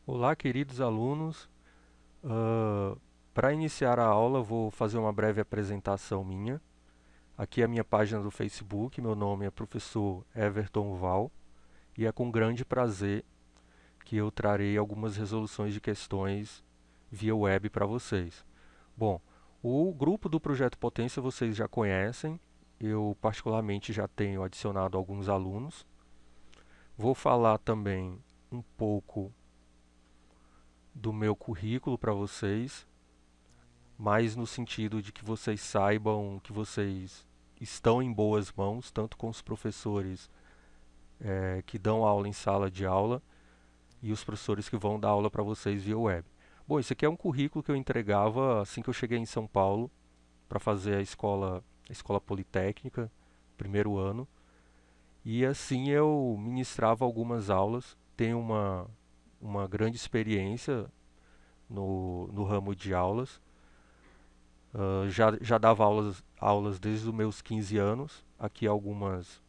Olá, queridos alunos. Para iniciar a aula, vou fazer uma breve apresentação minha. Aqui é a minha página do Facebook. Meu nome é Professor Everton Val e é com grande prazer que eu trarei algumas resoluções de questões via web para vocês. Bom, o grupo do Projeto Potência vocês já conhecem. Eu, particularmente, já tenho adicionado alguns alunos. Vou falar também um pouco do meu currículo para vocês, mais no sentido de que vocês saibam que vocês estão em boas mãos, tanto com os professores que dão aula em sala de aula e os professores que vão dar aula para vocês via web. Bom, isso aqui é um currículo que eu entregava assim que eu cheguei em São Paulo para fazer a escola politécnica, primeiro ano, e assim eu ministrava algumas aulas. Tenho uma grande experiência no ramo de aulas. Já dava aulas desde os meus 15 anos. Aqui algumas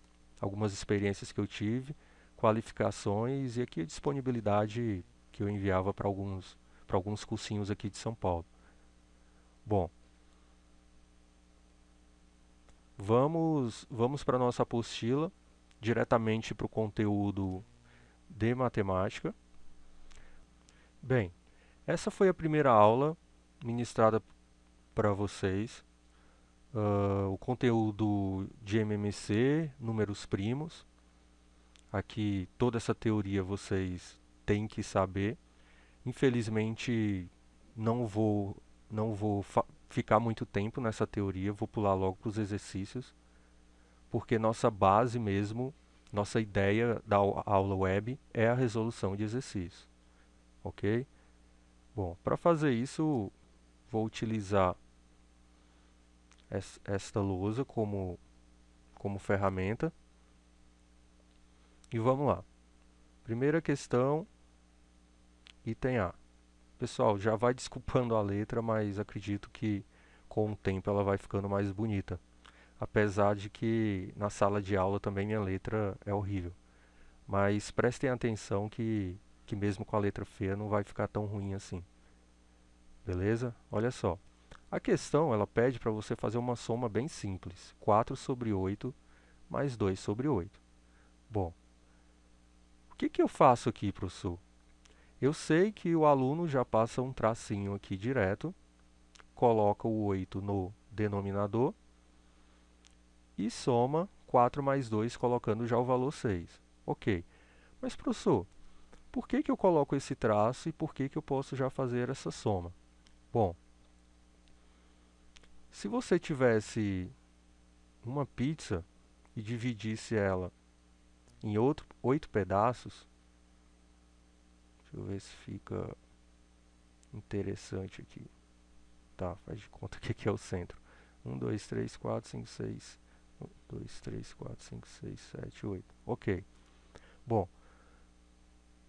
experiências que eu tive, qualificações e aqui a disponibilidade que eu enviava para alguns cursinhos aqui de São Paulo. Bom, vamos para a nossa apostila, diretamente para o conteúdo de matemática. Bem, essa foi a primeira aula ministrada para vocês. O conteúdo de MMC, números primos. Aqui toda essa teoria vocês têm que saber. Infelizmente não vou ficar muito tempo nessa teoria, vou pular logo para os exercícios, porque nossa base mesmo, nossa ideia da aula web é a resolução de exercícios, ok? Bom, para fazer isso, vou utilizar esta lousa como ferramenta e vamos lá. Primeira questão, item A. Pessoal, já vai desculpando a letra, mas acredito que com o tempo ela vai ficando mais bonita. Apesar de que na sala de aula também minha letra é horrível. Mas prestem atenção que mesmo com a letra feia não vai ficar tão ruim assim. Beleza? Olha só. A questão ela pede para você fazer uma soma bem simples. 4 sobre 8 mais 2 sobre 8. Bom, o que eu faço aqui, professor? Eu sei que o aluno já passa um tracinho aqui direto, coloca o 8 no denominador e soma 4 mais 2, colocando já o valor 6. Ok. Mas, professor, por que eu coloco esse traço e por que eu posso já fazer essa soma? Bom, se você tivesse uma pizza e dividisse ela em 8 pedaços, deixa eu ver se fica interessante aqui. Tá, faz de conta que aqui é o centro. 1, 2, 3, 4, 5, 6. 1, 2, 3, 4, 5, 6, 7, 8. Ok. Bom,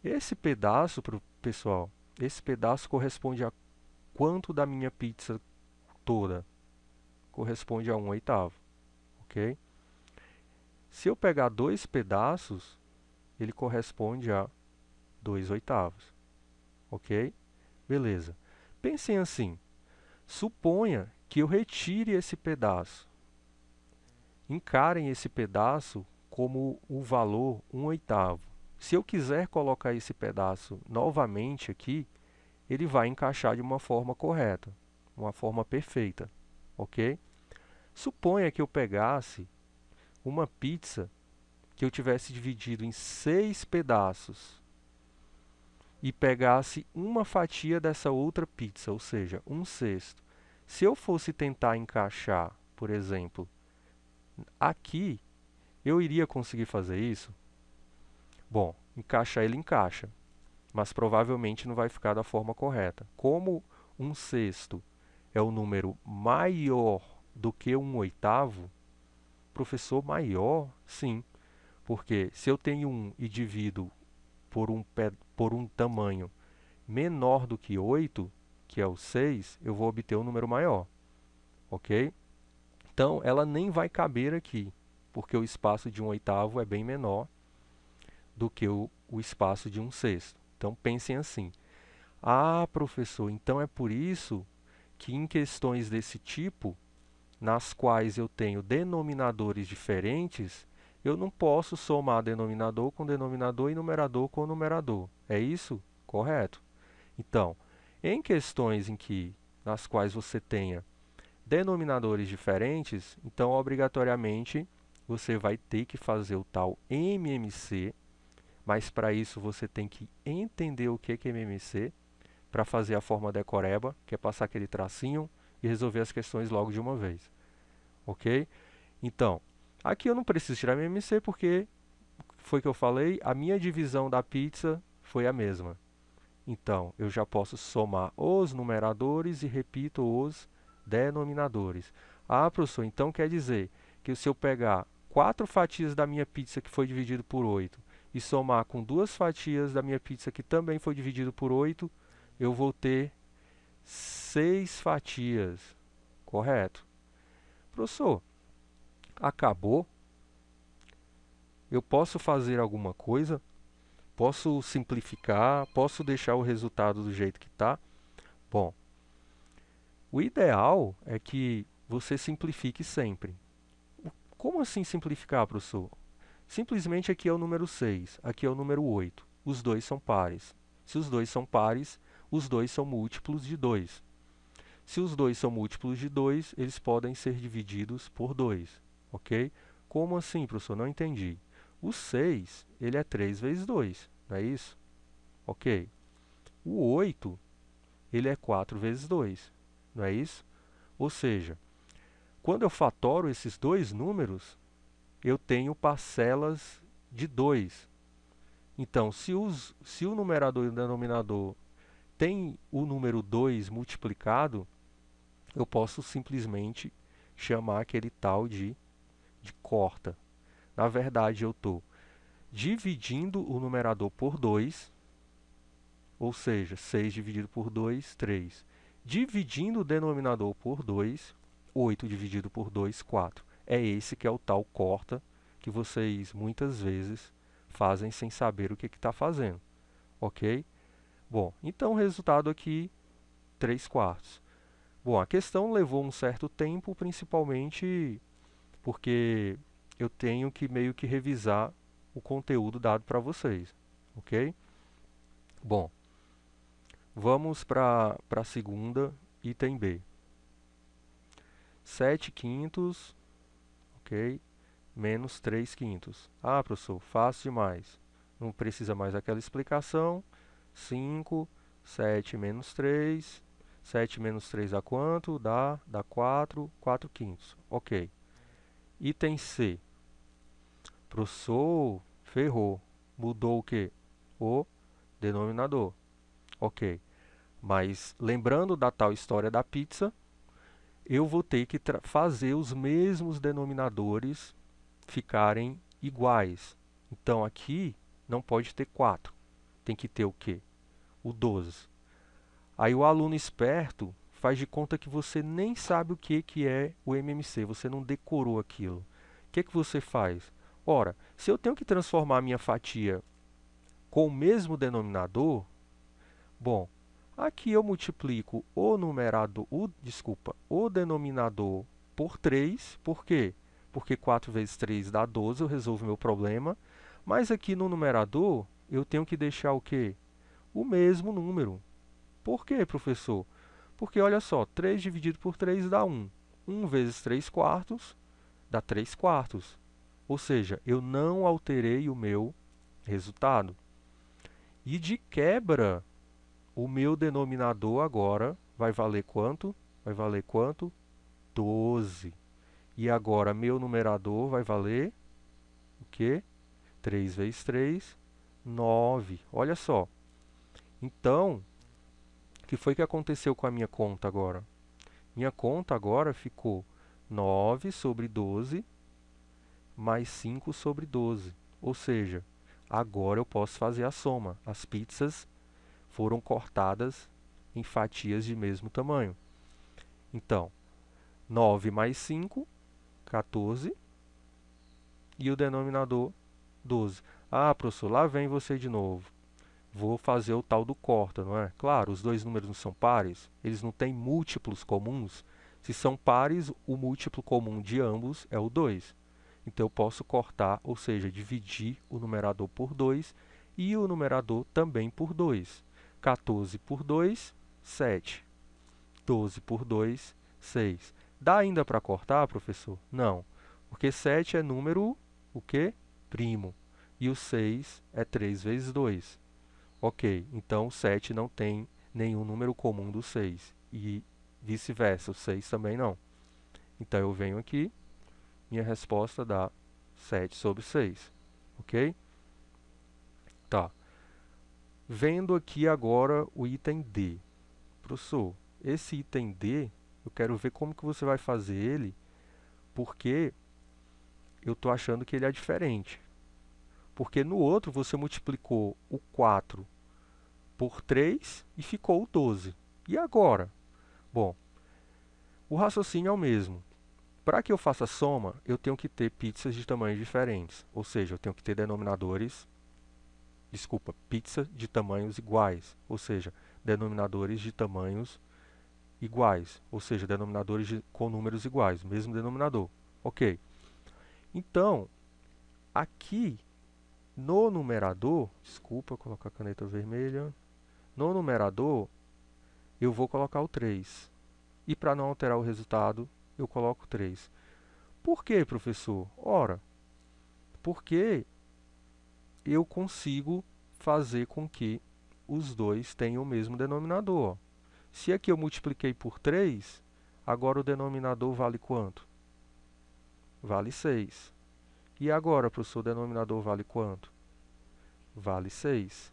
esse pedaço, pessoal, esse pedaço corresponde a quanto da minha pizza toda? Corresponde a 1/8, ok? Se eu pegar dois pedaços, ele corresponde a 2/8, ok? Beleza. Pensem assim, suponha que eu retire esse pedaço. Encarem esse pedaço como o valor 1/8. Se eu quiser colocar esse pedaço novamente aqui, ele vai encaixar de uma forma correta, uma forma perfeita, ok? Suponha que eu pegasse uma pizza que eu tivesse dividido em 6 pedaços e pegasse uma fatia dessa outra pizza, ou seja, 1/6. Se eu fosse tentar encaixar, por exemplo, aqui, eu iria conseguir fazer isso? Bom, encaixar ele encaixa, mas provavelmente não vai ficar da forma correta. Como 1/6 é o número maior do que 1/8, professor, maior? Sim, porque se eu tenho 1 e divido por um tamanho menor do que 8, que é o 6, eu vou obter um número maior, ok? Então, ela nem vai caber aqui, porque o espaço de 1/8 é bem menor do que o espaço de 1/6. Então, pensem assim. Ah, professor, então é por isso que em questões desse tipo, nas quais eu tenho denominadores diferentes, eu não posso somar denominador com denominador e numerador com numerador. É isso? Correto. Então, em questões nas quais você tenha denominadores diferentes, então obrigatoriamente você vai ter que fazer o tal MMC, mas para isso você tem que entender o que é MMC, para fazer a forma decoreba, que é passar aquele tracinho e resolver as questões logo de uma vez. Ok? Então, aqui eu não preciso tirar MMC porque foi que eu falei, a minha divisão da pizza foi a mesma. Então, eu já posso somar os numeradores e repito os denominadores. Ah, professor, então quer dizer que se eu pegar 4 fatias da minha pizza que foi dividido por 8 e somar com 2 fatias da minha pizza que também foi dividido por 8, eu vou ter 6 fatias. Correto? Professor, acabou? Eu posso fazer alguma coisa? Posso simplificar? Posso deixar o resultado do jeito que está? Bom, o ideal é que você simplifique sempre. Como assim simplificar, professor? Simplesmente aqui é o número 6, aqui é o número 8. Os dois são pares. Se os dois são pares, os dois são múltiplos de 2. Se os dois são múltiplos de 2, eles podem ser divididos por 2. Ok? Como assim, professor? Não entendi. O 6, ele é 3 vezes 2, não é isso? Ok. O 8, ele é 4 vezes 2, não é isso? Ou seja, quando eu fatoro esses dois números, eu tenho parcelas de 2. Então, se o numerador e o denominador têm o número 2 multiplicado, eu posso simplesmente chamar aquele tal de corta. Na verdade, eu estou dividindo o numerador por 2, ou seja, 6 dividido por 2, 3. Dividindo o denominador por 2, 8 dividido por 2, 4. É esse que é o tal corta que vocês muitas vezes fazem sem saber o que está fazendo. Ok? Bom, então o resultado aqui, 3 quartos. Bom, a questão levou um certo tempo, principalmente porque eu tenho que meio que revisar o conteúdo dado para vocês. Ok? Bom, vamos para a segunda, item B. 7 quintos, ok? Menos 3 quintos. Ah, professor, fácil demais. Não precisa mais aquela explicação. 5, 7 menos 3. 7 menos 3 dá quanto? Dá 4, 4 quintos. Ok. Item C. Professor, ferrou. Mudou o quê? O denominador. Ok. Mas lembrando da tal história da pizza, eu vou ter que fazer os mesmos denominadores ficarem iguais. Então aqui não pode ter 4. Tem que ter o quê? O 12. Aí o aluno esperto faz de conta que você nem sabe o que é o MMC, você não decorou aquilo. O que você faz? Ora, se eu tenho que transformar a minha fatia com o mesmo denominador, bom, aqui eu multiplico o denominador por 3. Por quê? Porque 4 vezes 3 dá 12, eu resolvo meu problema. Mas aqui no numerador, eu tenho que deixar o quê? O mesmo número. Por quê, professor? Porque, olha só, 3 dividido por 3 dá 1. 1 vezes 3 quartos dá 3 quartos. Ou seja, eu não alterei o meu resultado. E de quebra, o meu denominador agora vai valer quanto? Vai valer quanto? 12. E agora, meu numerador vai valer o quê? 3 vezes 3, 9. Olha só. Então, o que foi que aconteceu com a minha conta agora? Minha conta agora ficou 9 sobre 12 mais 5 sobre 12. Ou seja, agora eu posso fazer a soma. As pizzas foram cortadas em fatias de mesmo tamanho. Então, 9 mais 5, 14. E o denominador, 12. Ah, professor, lá vem você de novo. vou fazer o tal do corta, não é? Claro, os dois números não são pares, eles não têm múltiplos comuns. Se são pares, o múltiplo comum de ambos é o 2. Então eu posso cortar, ou seja, dividir o numerador por 2 e o numerador também por 2. 14 por 2, 7. 12 por 2, 6. Dá ainda para cortar, professor? Não, porque 7 é número, o quê? Primo. E o 6 é 3 vezes 2. Ok, então o 7 não tem nenhum número comum do 6. E vice-versa, o 6 também não. Então eu venho aqui, minha resposta dá 7 sobre 6. Ok? Tá. Vendo aqui agora o item D. Professor, esse item D, eu quero ver como que você vai fazer ele, porque eu estou achando que ele é diferente. Porque no outro você multiplicou o 4 por 3 e ficou o 12. E agora? Bom, o raciocínio é o mesmo. Para que eu faça soma, eu tenho que ter pizzas de tamanhos diferentes. Ou seja, eu tenho que ter pizza de tamanhos iguais. Ou seja, denominadores de tamanhos iguais. Ou seja, com números iguais, mesmo denominador. Ok. Então, aqui no numerador, desculpa colocar a caneta vermelha. No numerador, eu vou colocar o 3. E para não alterar o resultado, eu coloco 3. Por quê, professor? Ora, porque eu consigo fazer com que os dois tenham o mesmo denominador. Se aqui eu multipliquei por 3, agora o denominador vale quanto? Vale 6. E agora, professor, o denominador vale quanto? Vale 6.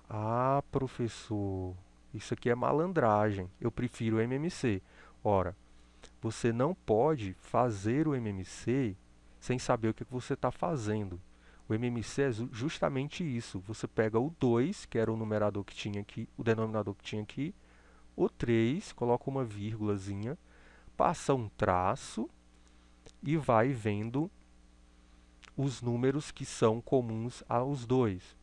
Ah, professor, isso aqui é malandragem. Eu prefiro o MMC. Ora, você não pode fazer o MMC sem saber o que você está fazendo. O MMC é justamente isso. Você pega o 2, que era o numerador que tinha aqui, o denominador que tinha aqui, o 3, coloca uma vírgulazinha, passa um traço e vai vendo os números que são comuns aos dois.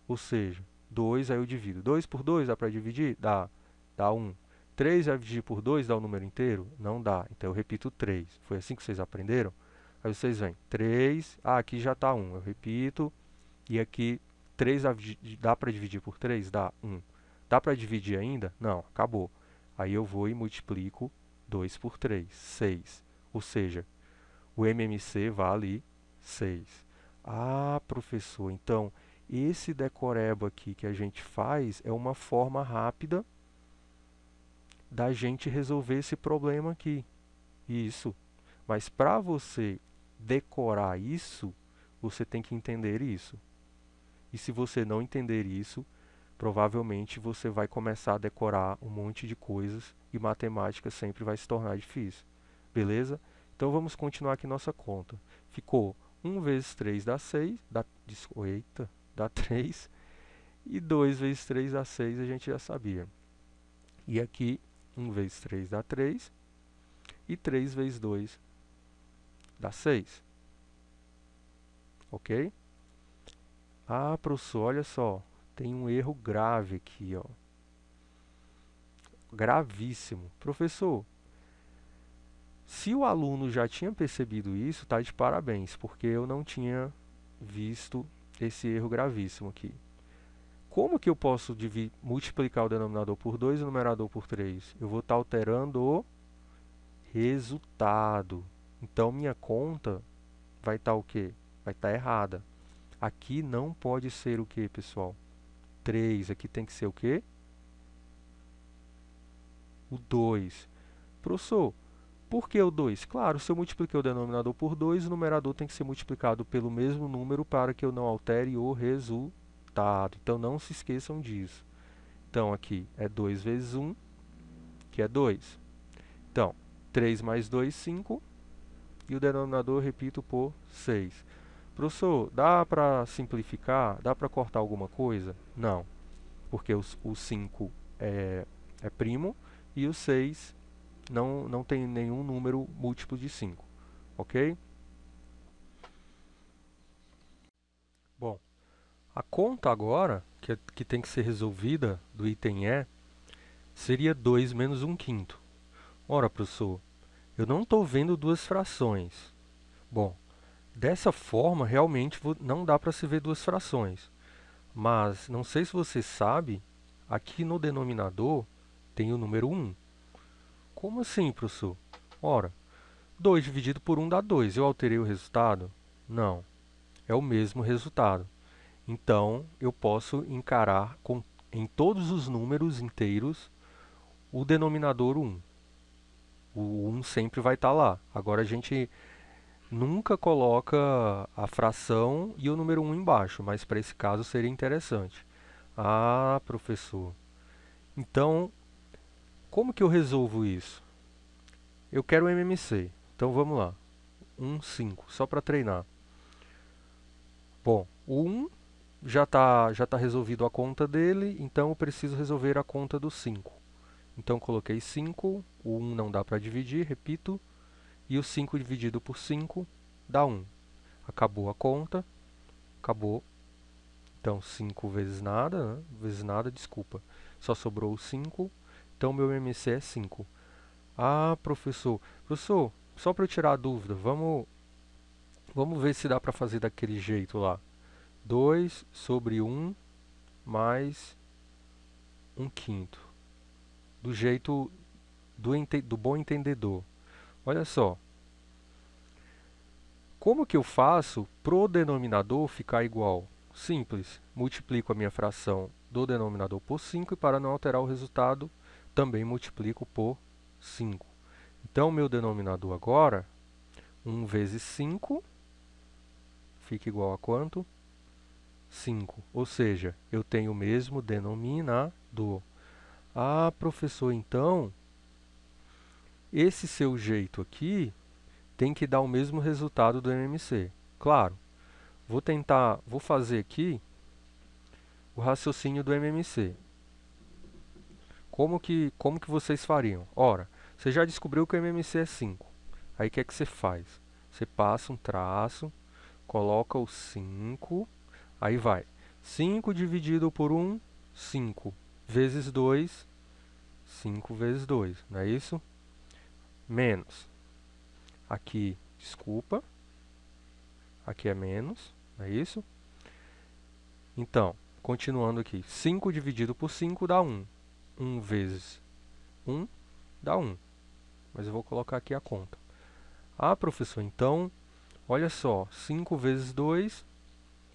Ou seja, 2 aí eu divido. 2 por 2 dá para dividir? Dá. Dá 1. 3 vai dividir por 2 dá o número inteiro? Não dá. Então eu repito 3. Foi assim que vocês aprenderam? Aí vocês vêm. 3. Ah, aqui já está 1. Eu repito. E aqui 3 dá para dividir por 3? Dá. 1. Dá para dividir ainda? Não. Acabou. Aí eu vou e multiplico 2 por 3. 6. Ou seja, o MMC vale 6. Ah, professor, então esse decoreba aqui que a gente faz é uma forma rápida da gente resolver esse problema aqui. Isso. Mas para você decorar isso, você tem que entender isso. E se você não entender isso, provavelmente você vai começar a decorar um monte de coisas e matemática sempre vai se tornar difícil. Beleza? Então vamos continuar aqui nossa conta. Ficou 1 vezes 3 dá 6, dá 3. E 2 vezes 3 dá 6, a gente já sabia. E aqui, 1 vezes 3 dá 3. E 3 vezes 2 dá 6. Ok? Ah, professor, olha só. Tem um erro grave aqui, ó. Gravíssimo. Professor, se o aluno já tinha percebido isso, está de parabéns, porque eu não tinha visto esse erro gravíssimo aqui. Como que eu posso multiplicar o denominador por 2 e o numerador por 3? Eu vou estar alterando o resultado. Então, minha conta vai estar o quê? Vai estar errada. Aqui não pode ser o quê, pessoal? 3. Aqui tem que ser o quê? O 2. Professor, por que o 2? Claro, se eu multipliquei o denominador por 2, o numerador tem que ser multiplicado pelo mesmo número para que eu não altere o resultado. Então, não se esqueçam disso. Então, aqui é 2 vezes 1, que é 2. Então, 3 mais 2, 5. E o denominador eu repito por 6. Professor, dá para simplificar? Dá para cortar alguma coisa? Não, porque o 5 é primo e o 6 não tem nenhum número múltiplo de 5. Ok? Bom, A conta agora, que tem que ser resolvida do item E, seria 2 menos 1/5. Ora, professor, eu não estou vendo duas frações. Bom, dessa forma, realmente não dá para se ver duas frações. Mas, não sei se você sabe, aqui no denominador tem o número 1. Como assim, professor? Ora, 2 dividido por 1 dá 2. Eu alterei o resultado? Não, é o mesmo resultado. Então, eu posso encarar em todos os números inteiros o denominador 1. O 1 sempre vai estar lá. Agora, a gente nunca coloca a fração e o número 1 embaixo, mas para esse caso seria interessante. Ah, professor. Então, como que eu resolvo isso? Eu quero o MMC. Então, vamos lá. 1, 5, só para treinar. Bom, o 1 já tá resolvido a conta dele, então eu preciso resolver a conta do 5. Então, coloquei 5, o 1 não dá para dividir, repito, e o 5 dividido por 5 dá 1. Acabou a conta, acabou. Então, 5 vezes nada, né? Vezes nada, desculpa. Só sobrou o 5, então meu MMC é 5. Ah, professor, só para eu tirar a dúvida, vamos ver se dá para fazer daquele jeito lá. 2 sobre 1 mais 1/5. Do jeito do bom entendedor. Olha só. Como que eu faço pro denominador ficar igual? Simples. Multiplico a minha fração do denominador por 5 e para não alterar o resultado, também multiplico por 5. Então, meu denominador agora, 1 vezes 5, fica igual a quanto? 5. Ou seja, eu tenho o mesmo denominador. Ah, professor, então, esse seu jeito aqui tem que dar o mesmo resultado do MMC. Claro, vou fazer aqui o raciocínio do MMC. Como que vocês fariam? Ora, você já descobriu que o MMC é 5. Aí o que é que você faz? Você passa um traço, coloca o 5, aí vai. 5 dividido por 1, 5. Vezes 2, 5 vezes 2, não é isso? Menos. Aqui, desculpa, aqui é menos, não é isso? Então, continuando aqui, 5 dividido por 5 dá 1. 1 vezes 1 dá 1. Mas eu vou colocar aqui a conta. Ah, professor, então, olha só, 5 vezes 2,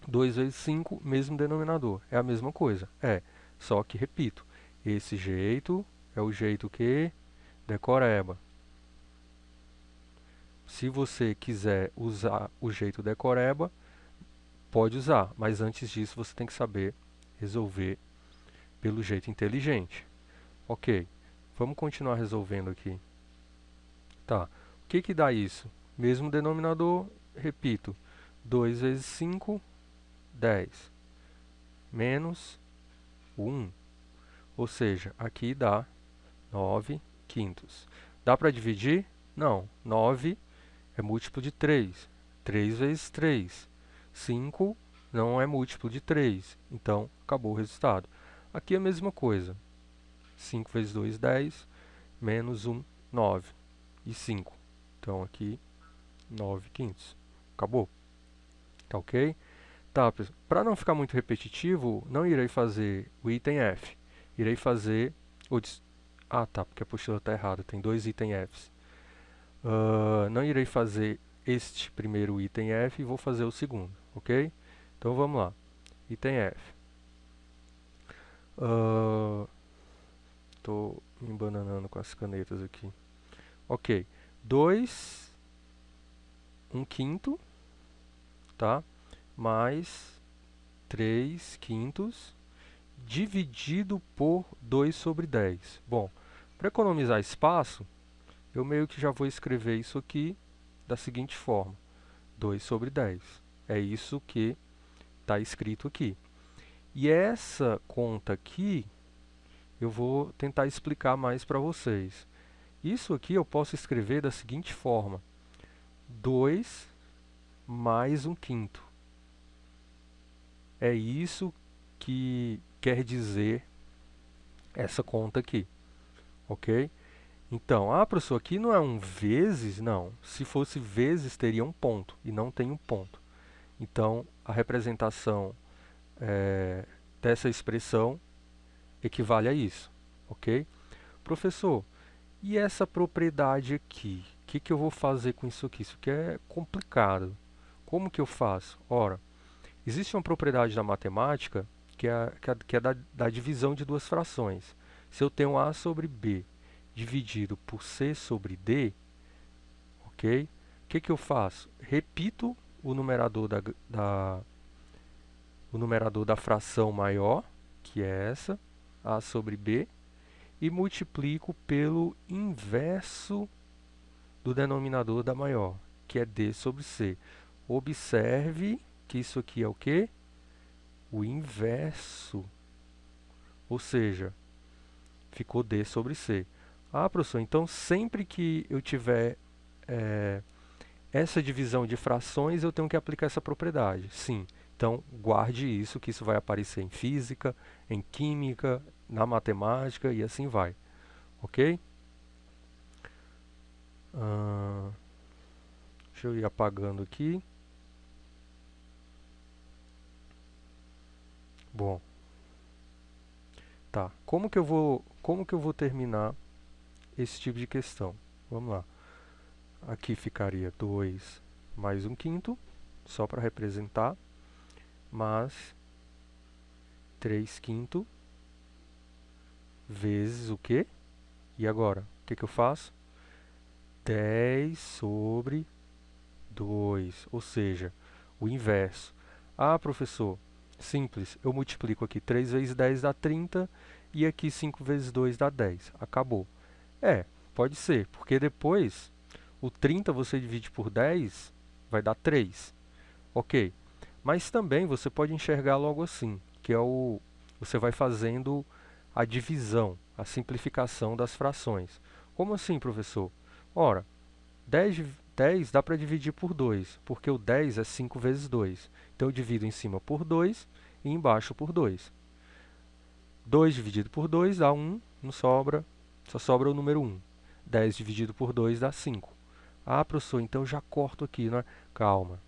2 vezes 5, mesmo denominador. É a mesma coisa. É, só que, repito, esse jeito é o jeito que decoreba. Se você quiser usar o jeito decoreba, pode usar, mas antes disso você tem que saber resolver pelo jeito inteligente. Ok, vamos continuar resolvendo aqui. Tá, o que que dá isso? Mesmo denominador, repito, 2 vezes 5, 10, menos 1. Ou seja, aqui dá 9/5. Dá para dividir? Não, 9 é múltiplo de 3. 3 vezes 3. 5 não é múltiplo de 3. Então, acabou o resultado. Aqui é a mesma coisa. 5 vezes 2, 10. Menos 1, 9. E 5. Então, aqui, 9/5. Acabou. Tá ok? Tá, pessoal. Para não ficar muito repetitivo, não irei fazer o item F. Irei fazer o... Ah, tá, porque a apostila está errada. Tem 2 itens Fs. Não irei fazer este primeiro item F e vou fazer o segundo, ok? Então vamos lá. Item F. Estou me embananando com as canetas aqui. Ok. 2, 1/5, tá? Mais 3/5 dividido por 2 sobre 10. Bom, para economizar espaço, eu meio que já vou escrever isso aqui da seguinte forma. 2 sobre 10. É isso que está escrito aqui. E essa conta aqui, eu vou tentar explicar mais para vocês. Isso aqui eu posso escrever da seguinte forma. 2 mais 1/5. É isso que quer dizer essa conta aqui, ok? Então, professor, aqui não é um vezes? Não. Se fosse vezes, teria um ponto, e não tem um ponto. Então, a representação dessa expressão equivale a isso, ok? Professor, e essa propriedade aqui? O que eu vou fazer com isso aqui? Isso aqui é complicado. Como que eu faço? Ora, existe uma propriedade da matemática que é da divisão de duas frações. Se eu tenho A sobre B dividido por C sobre D, ok? O que eu faço? Repito o numerador o numerador da fração maior, que é essa, A sobre B, e multiplico pelo inverso do denominador da maior, que é D sobre C. Observe que isso aqui é o quê? O inverso. Ou seja, ficou D sobre C. Professor, então sempre que eu tiver essa divisão de frações, eu tenho que aplicar essa propriedade. Sim. Então, guarde isso, que isso vai aparecer em física, em química, na matemática e assim vai. Ok? Deixa eu ir apagando aqui. Bom, tá. Como que eu vou terminar esse tipo de questão? Vamos lá. Aqui ficaria 2 mais 1/5, só para representar, mas 3/5 vezes o quê? E agora, o que eu faço? 10 sobre 2, ou seja, o inverso. Professor, simples, eu multiplico aqui 3 vezes 10 dá 30 e aqui 5 vezes 2 dá 10. Acabou. Pode ser, porque depois o 30 você divide por 10, vai dar 3. Ok, mas também você pode enxergar logo assim, que é você vai fazendo a divisão, a simplificação das frações. Como assim, professor? Ora, 10 dá para dividir por 2, porque o 10 é 5 vezes 2. Então eu divido em cima por 2 e embaixo por 2. 2 dividido por 2 dá 1, não sobra, só sobra o número 1. 10 dividido por 2 dá 5. Professor, então já corto aqui, né? Calma.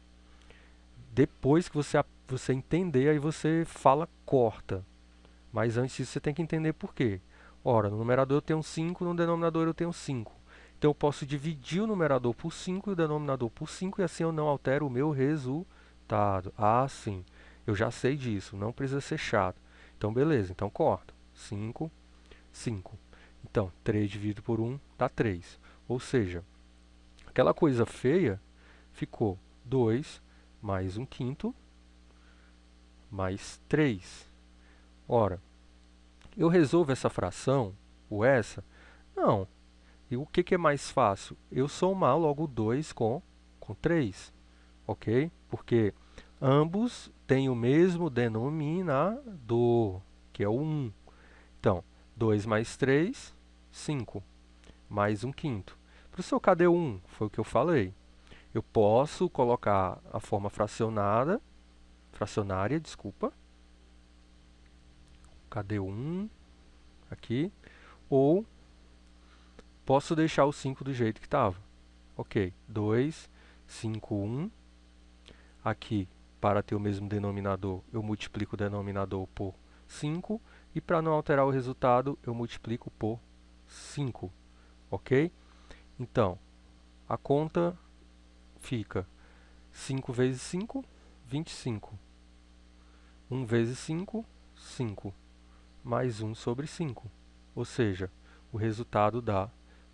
Depois que você entender, aí você fala corta. Mas antes disso você tem que entender por quê. Ora, no numerador eu tenho 5, no denominador eu tenho 5. Então eu posso dividir o numerador por 5 e o denominador por 5 e assim eu não altero o meu resultado. Sim. Eu já sei disso, não precisa ser chato. Então beleza, então corta. 5, 5. Então, 3 dividido por 1 dá 3. Ou seja, aquela coisa feia ficou 2 mais 1/5 mais 3. Ora, eu resolvo essa fração, ou essa? Não. E o que é mais fácil? Eu somar logo 2 com 3, ok? Porque ambos têm o mesmo denominador, que é o 1. Então, 2 mais 3, 5, mais 1/5. Professor, cadê o 1? Foi o que eu falei. Eu posso colocar a forma fracionária, desculpa. Cadê o 1? Aqui. Ou posso deixar o 5 do jeito que estava. Ok, 2, 5, 1. Aqui, para ter o mesmo denominador, eu multiplico o denominador por 5. E para não alterar o resultado, eu multiplico por 5. Ok? Então, a conta fica 5 vezes 5, 25. 1 vezes 5, 5. Mais 1 sobre 5. Ou seja, o resultado dá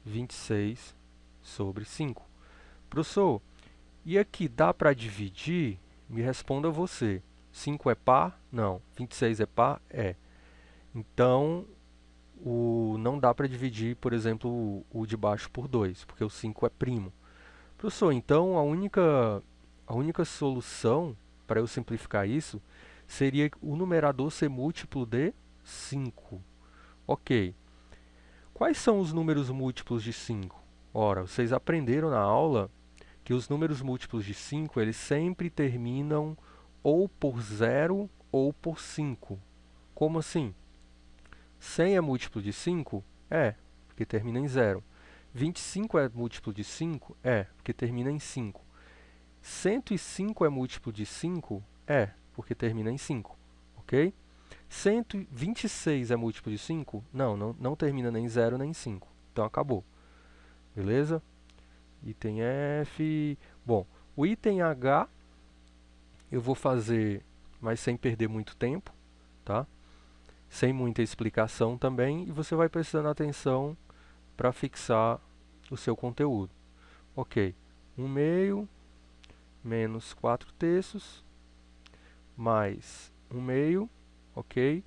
26 sobre 5. Professor, e aqui dá para dividir? Me responda você. 5 é par? Não. 26 é par? É. Então, não dá para dividir, por exemplo, o de baixo por 2, porque o 5 é primo. Professor, então a única solução para eu simplificar isso seria o numerador ser múltiplo de 5. Ok. Quais são os números múltiplos de 5? Ora, vocês aprenderam na aula que os números múltiplos de 5 eles sempre terminam ou por 0 ou por 5. Como assim? 100 é múltiplo de 5? É, porque termina em 0. 25 é múltiplo de 5? É, porque termina em 5. 105 é múltiplo de 5? É, porque termina em 5. Ok? 126 é múltiplo de 5? Não termina nem em 0 nem em 5. Então acabou. Beleza? Item F. Bom, o item H eu vou fazer, mas sem perder muito tempo, tá? Sem muita explicação também, e você vai prestando atenção para fixar o seu conteúdo. Ok, 1/2 menos 4/3 mais 1/2, ok,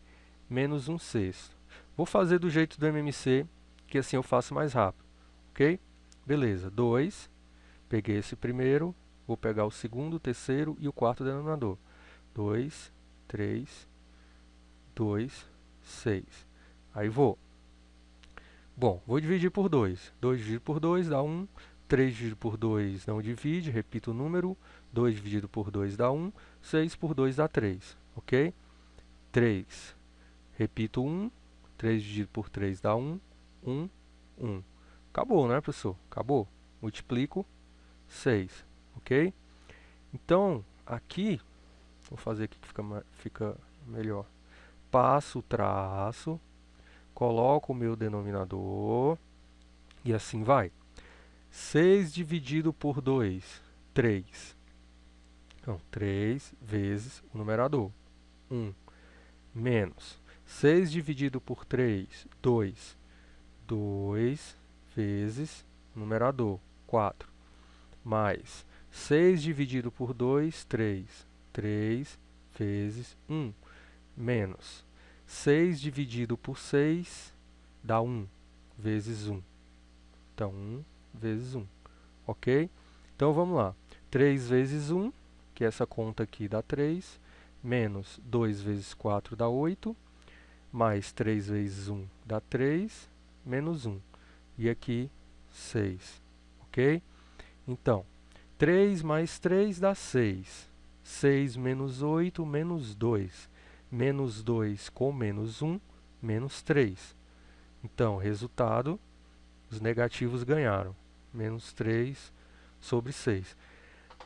menos 1/6. Vou fazer do jeito do MMC, que assim eu faço mais rápido, ok? Beleza, 2, peguei esse primeiro, vou pegar o segundo, o terceiro e o quarto denominador. 2, 3, 2, 6. Aí vou. Bom, vou dividir por 2. 2 dividido por 2 dá 1. 3 dividido por 2 não divide, repito o número. 2 dividido por 2 dá 1. 6 por 2 dá 3, ok? 3. Repito 1. 3 dividido por 3 dá 1. 1, 1. Acabou, né, professor? Acabou. Multiplico 6, ok? Então, aqui, vou fazer aqui que fica melhor. Passo o traço, coloco o meu denominador e assim vai. 6 dividido por 2, 3. Então, 3 vezes o numerador, 1. Menos 6 dividido por 3, 2. 2 vezes o numerador, 4. Mais 6 dividido por 2, 3. 3 vezes 1. Menos 6 dividido por 6 dá 1 vezes 1. Então, 1 vezes 1. Ok? Então, vamos lá. 3 vezes 1, que essa conta aqui dá 3, menos 2 vezes 4 dá 8, mais 3 vezes 1 dá 3, menos 1. E aqui, 6. Ok? Então, 3 mais 3 dá 6. 6 menos 8, menos 2. Menos 2 com menos 1, menos 3. Então, resultado, os negativos ganharam. Menos 3 sobre 6.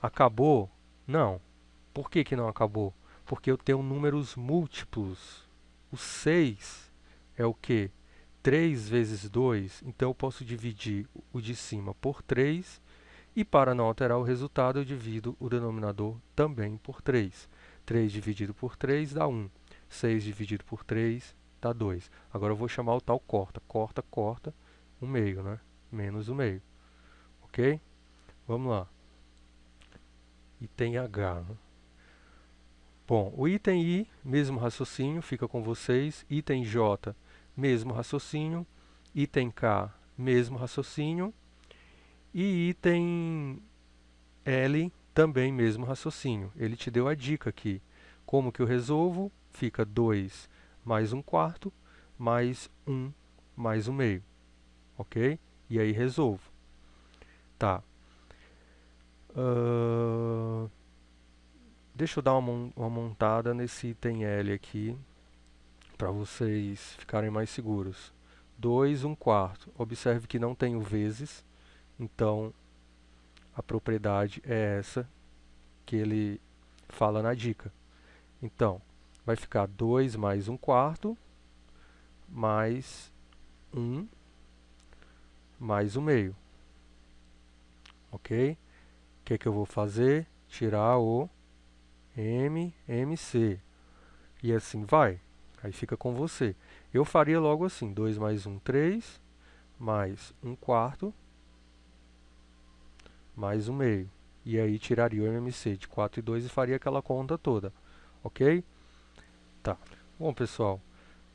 Acabou? Não. Por que que não acabou? Porque eu tenho números múltiplos. O 6 é o quê? 3 vezes 2. Então, eu posso dividir o de cima por 3. E para não alterar o resultado, eu divido o denominador também por 3. 3 dividido por 3 dá 1. 6 dividido por 3 dá 2. Agora eu vou chamar o tal corta. Corta, corta, 1/2, né? Menos 1/2. Ok? Vamos lá. Item H. Né? Bom, o item I, mesmo raciocínio, fica com vocês. Item J, mesmo raciocínio. Item K, mesmo raciocínio. E item L, também mesmo raciocínio. Ele te deu a dica aqui. Como que eu resolvo? Fica 2 mais 1/4 mais 1 mais 1/2. Ok? E aí resolvo. Tá. Deixa eu dar uma montada nesse item L aqui, para vocês ficarem mais seguros. 2, 1/4. Observe que não tenho vezes, então a propriedade é essa que ele fala na dica. Então, vai ficar 2 mais 1/4 mais 1 mais 1/2. Ok? O que que eu vou fazer? Tirar o MMC. E assim vai. Aí fica com você. Eu faria logo assim, 2 mais 1, 3, mais 1/4, mais 1/2. E aí tiraria o MMC de 4 e 2 e faria aquela conta toda. Ok? Tá. Bom, pessoal,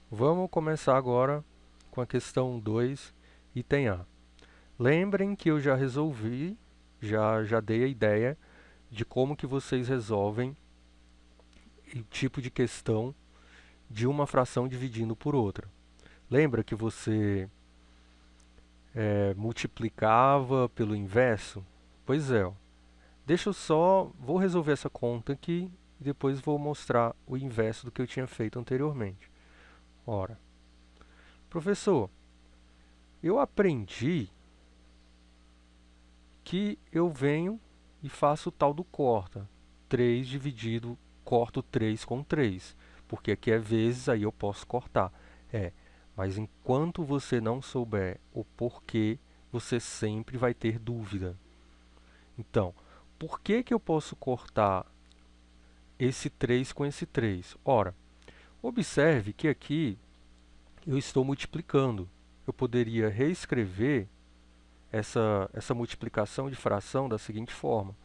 vamos começar agora com a questão 2, item A. Lembrem que eu já resolvi, já dei a ideia de como que vocês resolvem o tipo de questão de uma fração dividindo por outra. Lembra que você multiplicava pelo inverso? Pois é. Ó. Deixa eu só, vou resolver essa conta aqui e depois vou mostrar o inverso do que eu tinha feito anteriormente. Ora, professor, eu aprendi que eu venho e faço o tal do corta. 3 dividido, corto 3 com 3. Porque aqui é vezes, aí eu posso cortar. Mas enquanto você não souber o porquê, você sempre vai ter dúvida. Então, por que eu posso cortar esse 3 com esse 3? Ora, observe que aqui eu estou multiplicando. Eu poderia reescrever essa multiplicação de fração da seguinte forma.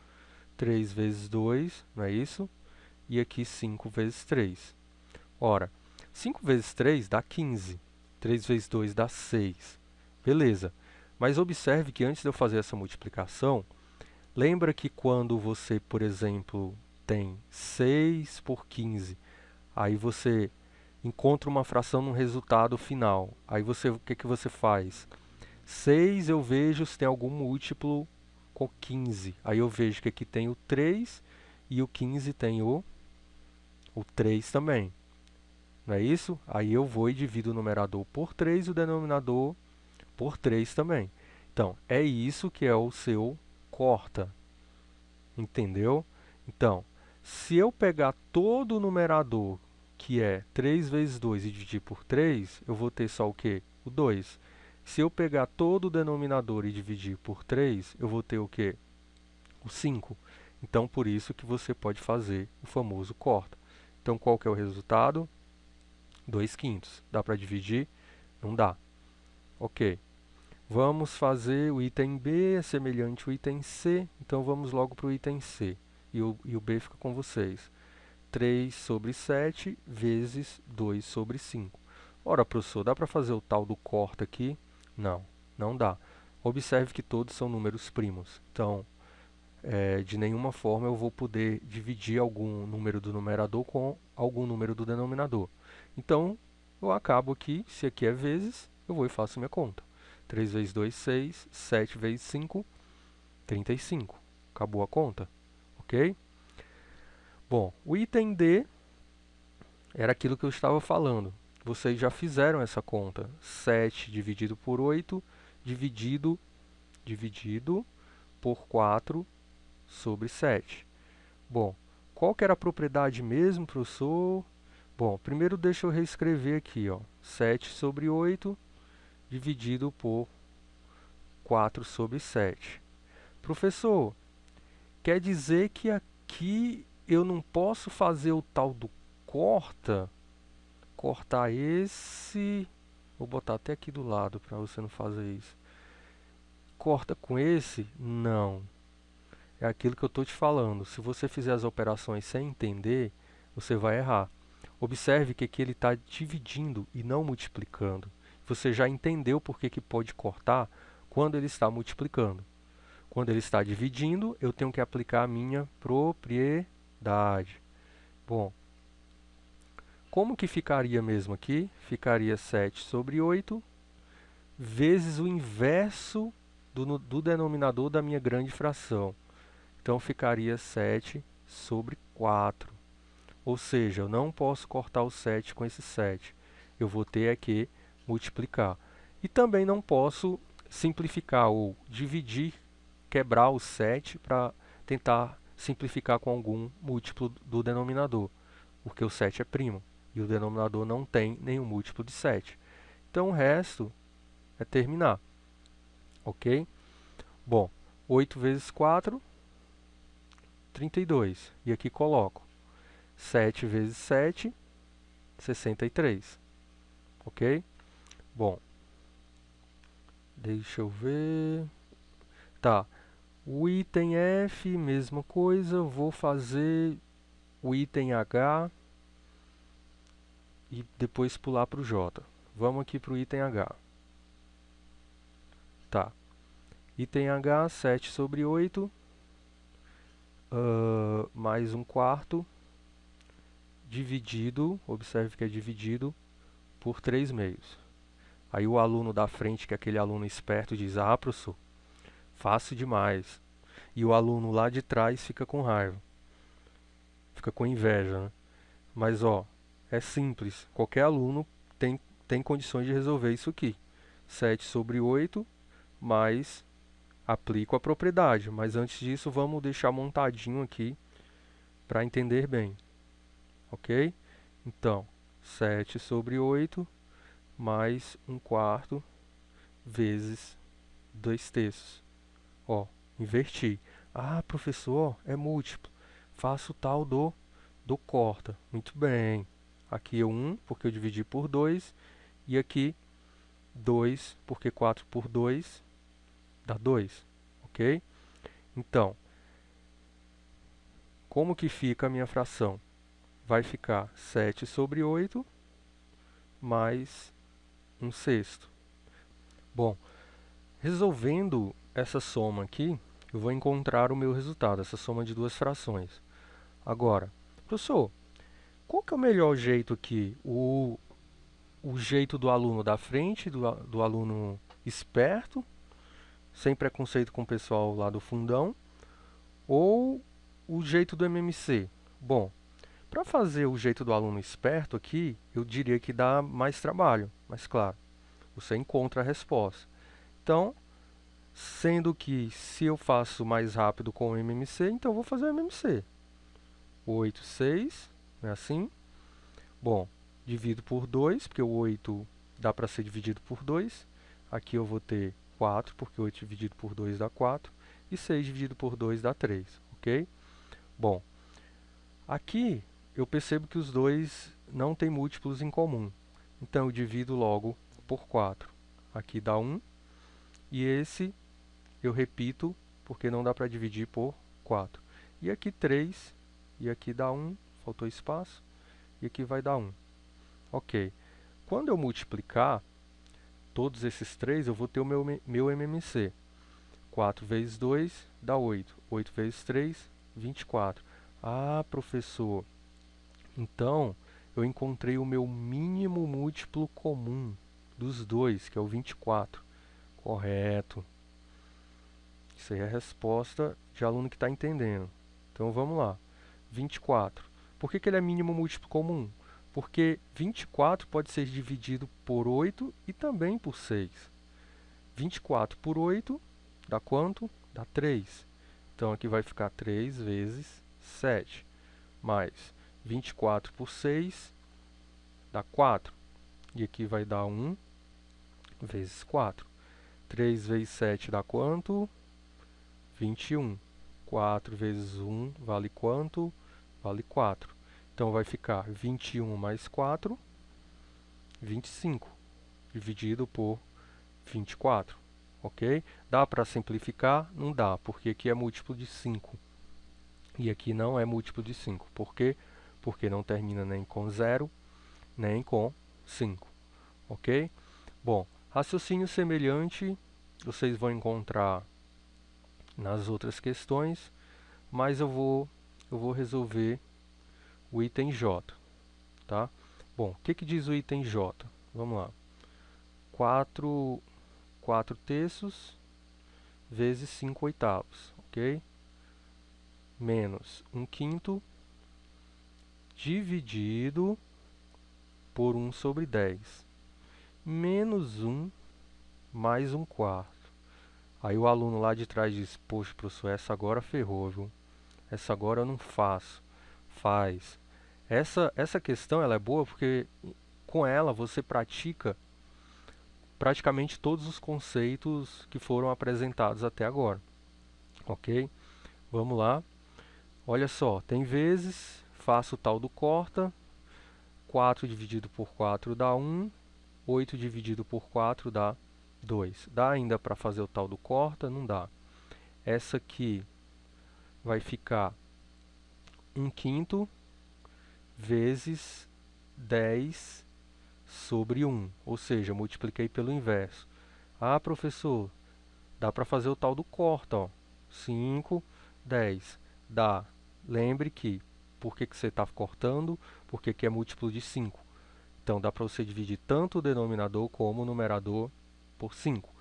3 vezes 2, não é isso? E aqui 5 vezes 3. Ora, 5 vezes 3 dá 15. 3 vezes 2 dá 6. Beleza. Mas observe que antes de eu fazer essa multiplicação, lembra que quando você, por exemplo, tem 6 por 15, aí você encontra uma fração no resultado final. Aí o que você faz? 6 eu vejo se tem algum múltiplo com 15. Aí eu vejo que aqui tem o 3 e o 15 tem o 3 também. Não é isso? Aí eu vou e divido o numerador por 3 e o denominador por 3 também. Então, é isso que é o seu corta. Entendeu? Então, se eu pegar todo o numerador, que é 3 vezes 2, e dividir por 3, eu vou ter só o quê? O 2. Se eu pegar todo o denominador e dividir por 3, eu vou ter o quê? O 5. Então, por isso que você pode fazer o famoso corta. Então, qual que é o resultado? 2/5. Dá para dividir? Não dá. Ok. Vamos fazer o item B, é semelhante ao item C, então vamos logo para o item C. E o B fica com vocês. 3 sobre 7 vezes 2 sobre 5. Ora, professor, dá para fazer o tal do corta aqui? Não, não dá. Observe que todos são números primos. Então, de nenhuma forma eu vou poder dividir algum número do numerador com algum número do denominador. Então, eu acabo aqui, se aqui é vezes, eu vou e faço minha conta. 3 vezes 2, 6. 7 vezes 5, 35. Acabou a conta, ok? Bom, o item D era aquilo que eu estava falando. Vocês já fizeram essa conta. 7 dividido por 8, dividido por 4 sobre 7. Bom, qual que era a propriedade mesmo, professor? Bom, primeiro deixa eu reescrever aqui, ó. 7 sobre 8 dividido por 4 sobre 7. Professor, quer dizer que aqui eu não posso fazer o tal do corta? Cortar esse... Vou botar até aqui do lado para você não fazer isso. Corta com esse? Não. É aquilo que eu estou te falando. Se você fizer as operações sem entender, você vai errar. Observe que aqui ele está dividindo e não multiplicando. Você já entendeu por que pode cortar quando ele está multiplicando. Quando ele está dividindo, eu tenho que aplicar a minha propriedade. Bom, como que ficaria mesmo aqui? Ficaria 7 sobre 8 vezes o inverso do denominador da minha grande fração. Então, ficaria 7 sobre 4. Ou seja, eu não posso cortar o 7 com esse 7. Eu vou ter que multiplicar. E também não posso simplificar ou dividir, quebrar o 7 para tentar simplificar com algum múltiplo do denominador, porque o 7 é primo e o denominador não tem nenhum múltiplo de 7. Então o resto é terminar, ok? Bom, 8 vezes 4, 32. E aqui coloco 7 vezes 7, 63. Ok? Bom, deixa eu ver... Tá, o item F, mesma coisa, vou fazer o item H e depois pular para o J. Vamos aqui para o item H. Tá, item H, 7 sobre 8, mais 1/4, dividido, observe que é dividido, por 3/2. Aí o aluno da frente, que é aquele aluno esperto, diz, ah, professor, fácil demais. E o aluno lá de trás fica com raiva. fica com inveja, né? Mas ó, é simples. Qualquer aluno tem condições de resolver isso aqui. 7 sobre 8 mais aplico a propriedade. Mas antes disso, vamos deixar montadinho aqui para entender bem. Ok? Então, 7 sobre 8 mais 1/4 vezes 2/3. Ó, inverti. Ah, professor, é múltiplo. Faço o tal do corta. Muito bem. Aqui é 1, porque eu dividi por 2. E aqui 2, porque 4 por 2 dá 2. Ok? Então, como que fica a minha fração? Vai ficar 7 sobre 8 mais 1/6. Bom, resolvendo essa soma aqui, eu vou encontrar o meu resultado, essa soma de duas frações. Agora, professor, qual que é o melhor jeito aqui? O jeito do aluno da frente, do aluno esperto, sem preconceito com o pessoal lá do fundão, ou o jeito do MMC? Bom, para fazer o jeito do aluno esperto aqui, eu diria que dá mais trabalho, mas claro, você encontra a resposta. Então, sendo que se eu faço mais rápido com o MMC, então eu vou fazer o MMC. 8, 6, não é assim? Bom, divido por 2, porque o 8 dá para ser dividido por 2. Aqui eu vou ter 4, porque 8 dividido por 2 dá 4. E 6 dividido por 2 dá 3, ok? Bom, aqui eu percebo que os dois não têm múltiplos em comum. Então eu divido logo por 4. Aqui dá 1. E esse eu repito, porque não dá para dividir por 4. E aqui 3. E aqui dá 1. Faltou espaço. E aqui vai dar 1. Ok. Quando eu multiplicar todos esses 3, eu vou ter o meu MMC. 4 vezes 2 dá 8. 8 vezes 3, 24. Ah, professor, então eu encontrei o meu mínimo múltiplo comum dos dois, que é o 24. Correto. Isso aí é a resposta de aluno que está entendendo. Então vamos lá. 24. Por que ele é mínimo múltiplo comum? Porque 24 pode ser dividido por 8 e também por 6. 24 por 8 dá quanto? Dá 3. Então aqui vai ficar 3 vezes 7. Mais 24 por 6 dá 4. E aqui vai dar 1 vezes 4. 3 vezes 7 dá quanto? 21. 4 vezes 1 vale quanto? Vale 4. Então vai ficar 21 mais 4, 25, dividido por 24. Ok? Dá para simplificar? Não dá, porque aqui é múltiplo de 5. E aqui não é múltiplo de 5. Por quê? Porque não termina nem com 0, nem com 5. Ok? Bom, raciocínio semelhante vocês vão encontrar nas outras questões, mas eu vou resolver o item J, tá? Bom, o que diz o item J? Vamos lá. 4 terços vezes 5 oitavos, ok? Menos 1/5 dividido por 1 sobre 10. Menos 1 mais 1/4. Aí o aluno lá de trás diz, poxa, professor, essa agora ferrou, viu? Essa agora eu não faço. Faz. Essa questão ela é boa porque com ela você pratica praticamente todos os conceitos que foram apresentados até agora. Ok? Vamos lá. Olha só, tem vezes, faço o tal do corta. 4 dividido por 4 dá 1. 8 dividido por 4 dá 2. Dá ainda para fazer o tal do corta? Não dá. Essa aqui vai ficar 1/5 vezes 10 sobre 1. Ou seja, multipliquei pelo inverso. Ah, professor, dá para fazer o tal do corta, ó. 5, 10. Dá. Lembre que, por que você está cortando? Porque aqui é múltiplo de 5. Então, dá para você dividir tanto o denominador como o numerador por 5.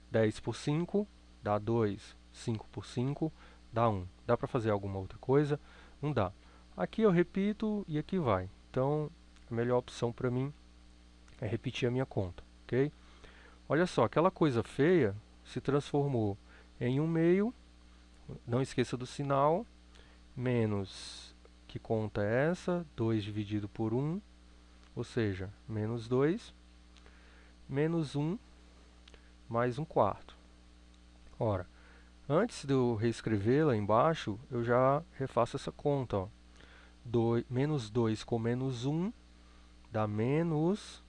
10 por 5 dá 2. 5 por 5 dá 1. Dá para fazer alguma outra coisa? Não dá. Aqui eu repito e aqui vai. Então, a melhor opção para mim é repetir a minha conta, ok? Olha só, aquela coisa feia se transformou em 1/2, não esqueça do sinal, menos, que conta é essa? 2 dividido por 1, ou seja, menos 2, menos 1, mais 1/4. Ora, antes de eu reescrever lá embaixo, eu já refaço essa conta, ó. Menos 2 com menos 1 dá menos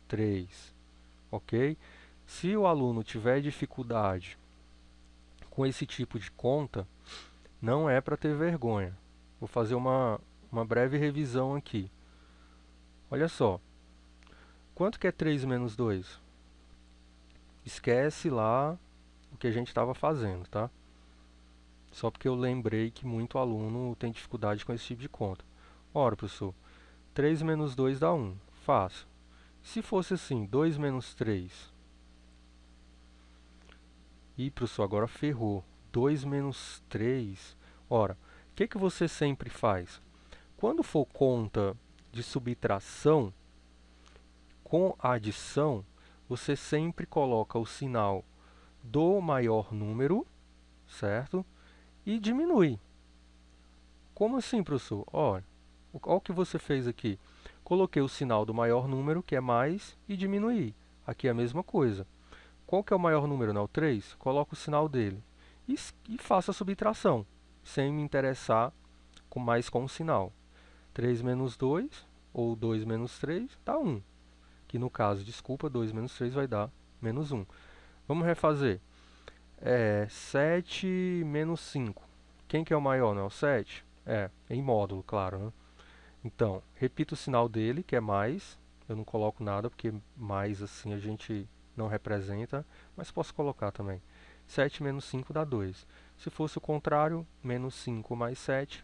3, ok? Se o aluno tiver dificuldade com esse tipo de conta, não é para ter vergonha. Vou fazer uma breve revisão aqui. Olha só, quanto que é 3 menos 2? Esquece lá o que a gente estava fazendo, tá? Só porque eu lembrei que muito aluno tem dificuldade com esse tipo de conta. Ora, professor, 3 menos 2 dá 1. Fácil. Se fosse assim, 2 menos 3. Ih, professor, agora ferrou. 2 menos 3. Ora, o que você sempre faz? Quando for conta de subtração, com adição, você sempre coloca o sinal do maior número, certo? E diminui. Como assim, professor? Olha o que você fez aqui. Coloquei o sinal do maior número, que é mais, e diminuí. Aqui é a mesma coisa. Qual que é o maior número? Não é o 3? Coloco o sinal dele. E faço a subtração, sem me interessar mais com o sinal. 3 menos 2, ou 2 menos 3, dá 1. Que no caso, desculpa, 2 menos 3 vai dar menos 1. Vamos refazer. 7 menos 5. Quem que é o maior, não é o 7? Em módulo, claro, né? Então, repito o sinal dele, que é mais. Eu não coloco nada, porque mais assim a gente não representa, mas posso colocar também. 7 menos 5 dá 2. Se fosse o contrário, menos 5 mais 7.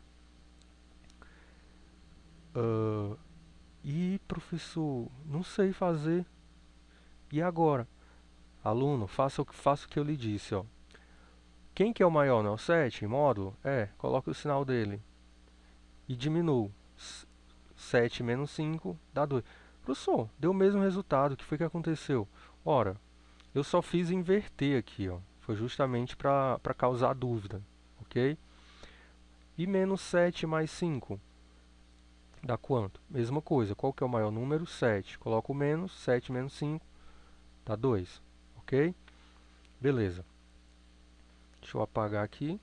Professor, não sei fazer. E agora? Aluno, faça o que eu lhe disse, ó. Quem que é o maior, não é o 7 em módulo? Coloque o sinal dele. E diminuo. 7 menos 5 dá 2. Professor, deu o mesmo resultado. O que foi que aconteceu? Ora, eu só fiz inverter aqui, ó. Foi justamente para causar dúvida, ok? E menos 7 mais 5 dá quanto? Mesma coisa. Qual que é o maior número? 7. Coloco o menos. 7 menos 5 dá 2, ok? Beleza. Deixa eu apagar aqui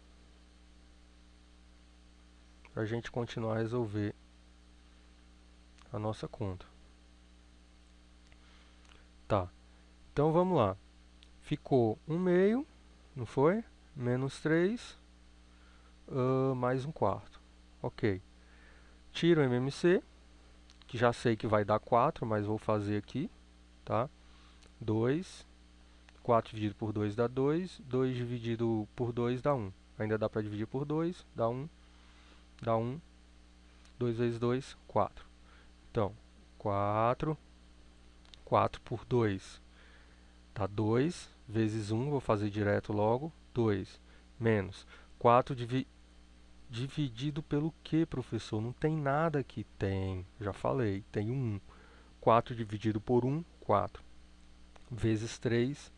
para a gente continuar a resolver a nossa conta. Tá, então vamos lá. Ficou 1/2, não foi? Menos 3, mais 1/4. Ok. Tiro o MMC, que já sei que vai dar 4, mas vou fazer aqui, tá? 2, 4 dividido por 2 dá 2, 2 dividido por 2 dá 1. Ainda dá para dividir por 2, dá 1, dá 1, 2 vezes 2, 4. Então, 4 por 2 dá 2, vezes 1, vou fazer direto logo, 2, menos 4 dividido pelo que, professor? Não tem nada aqui. Tem, já falei, tem 1. 4 dividido por 1, 4. Vezes 3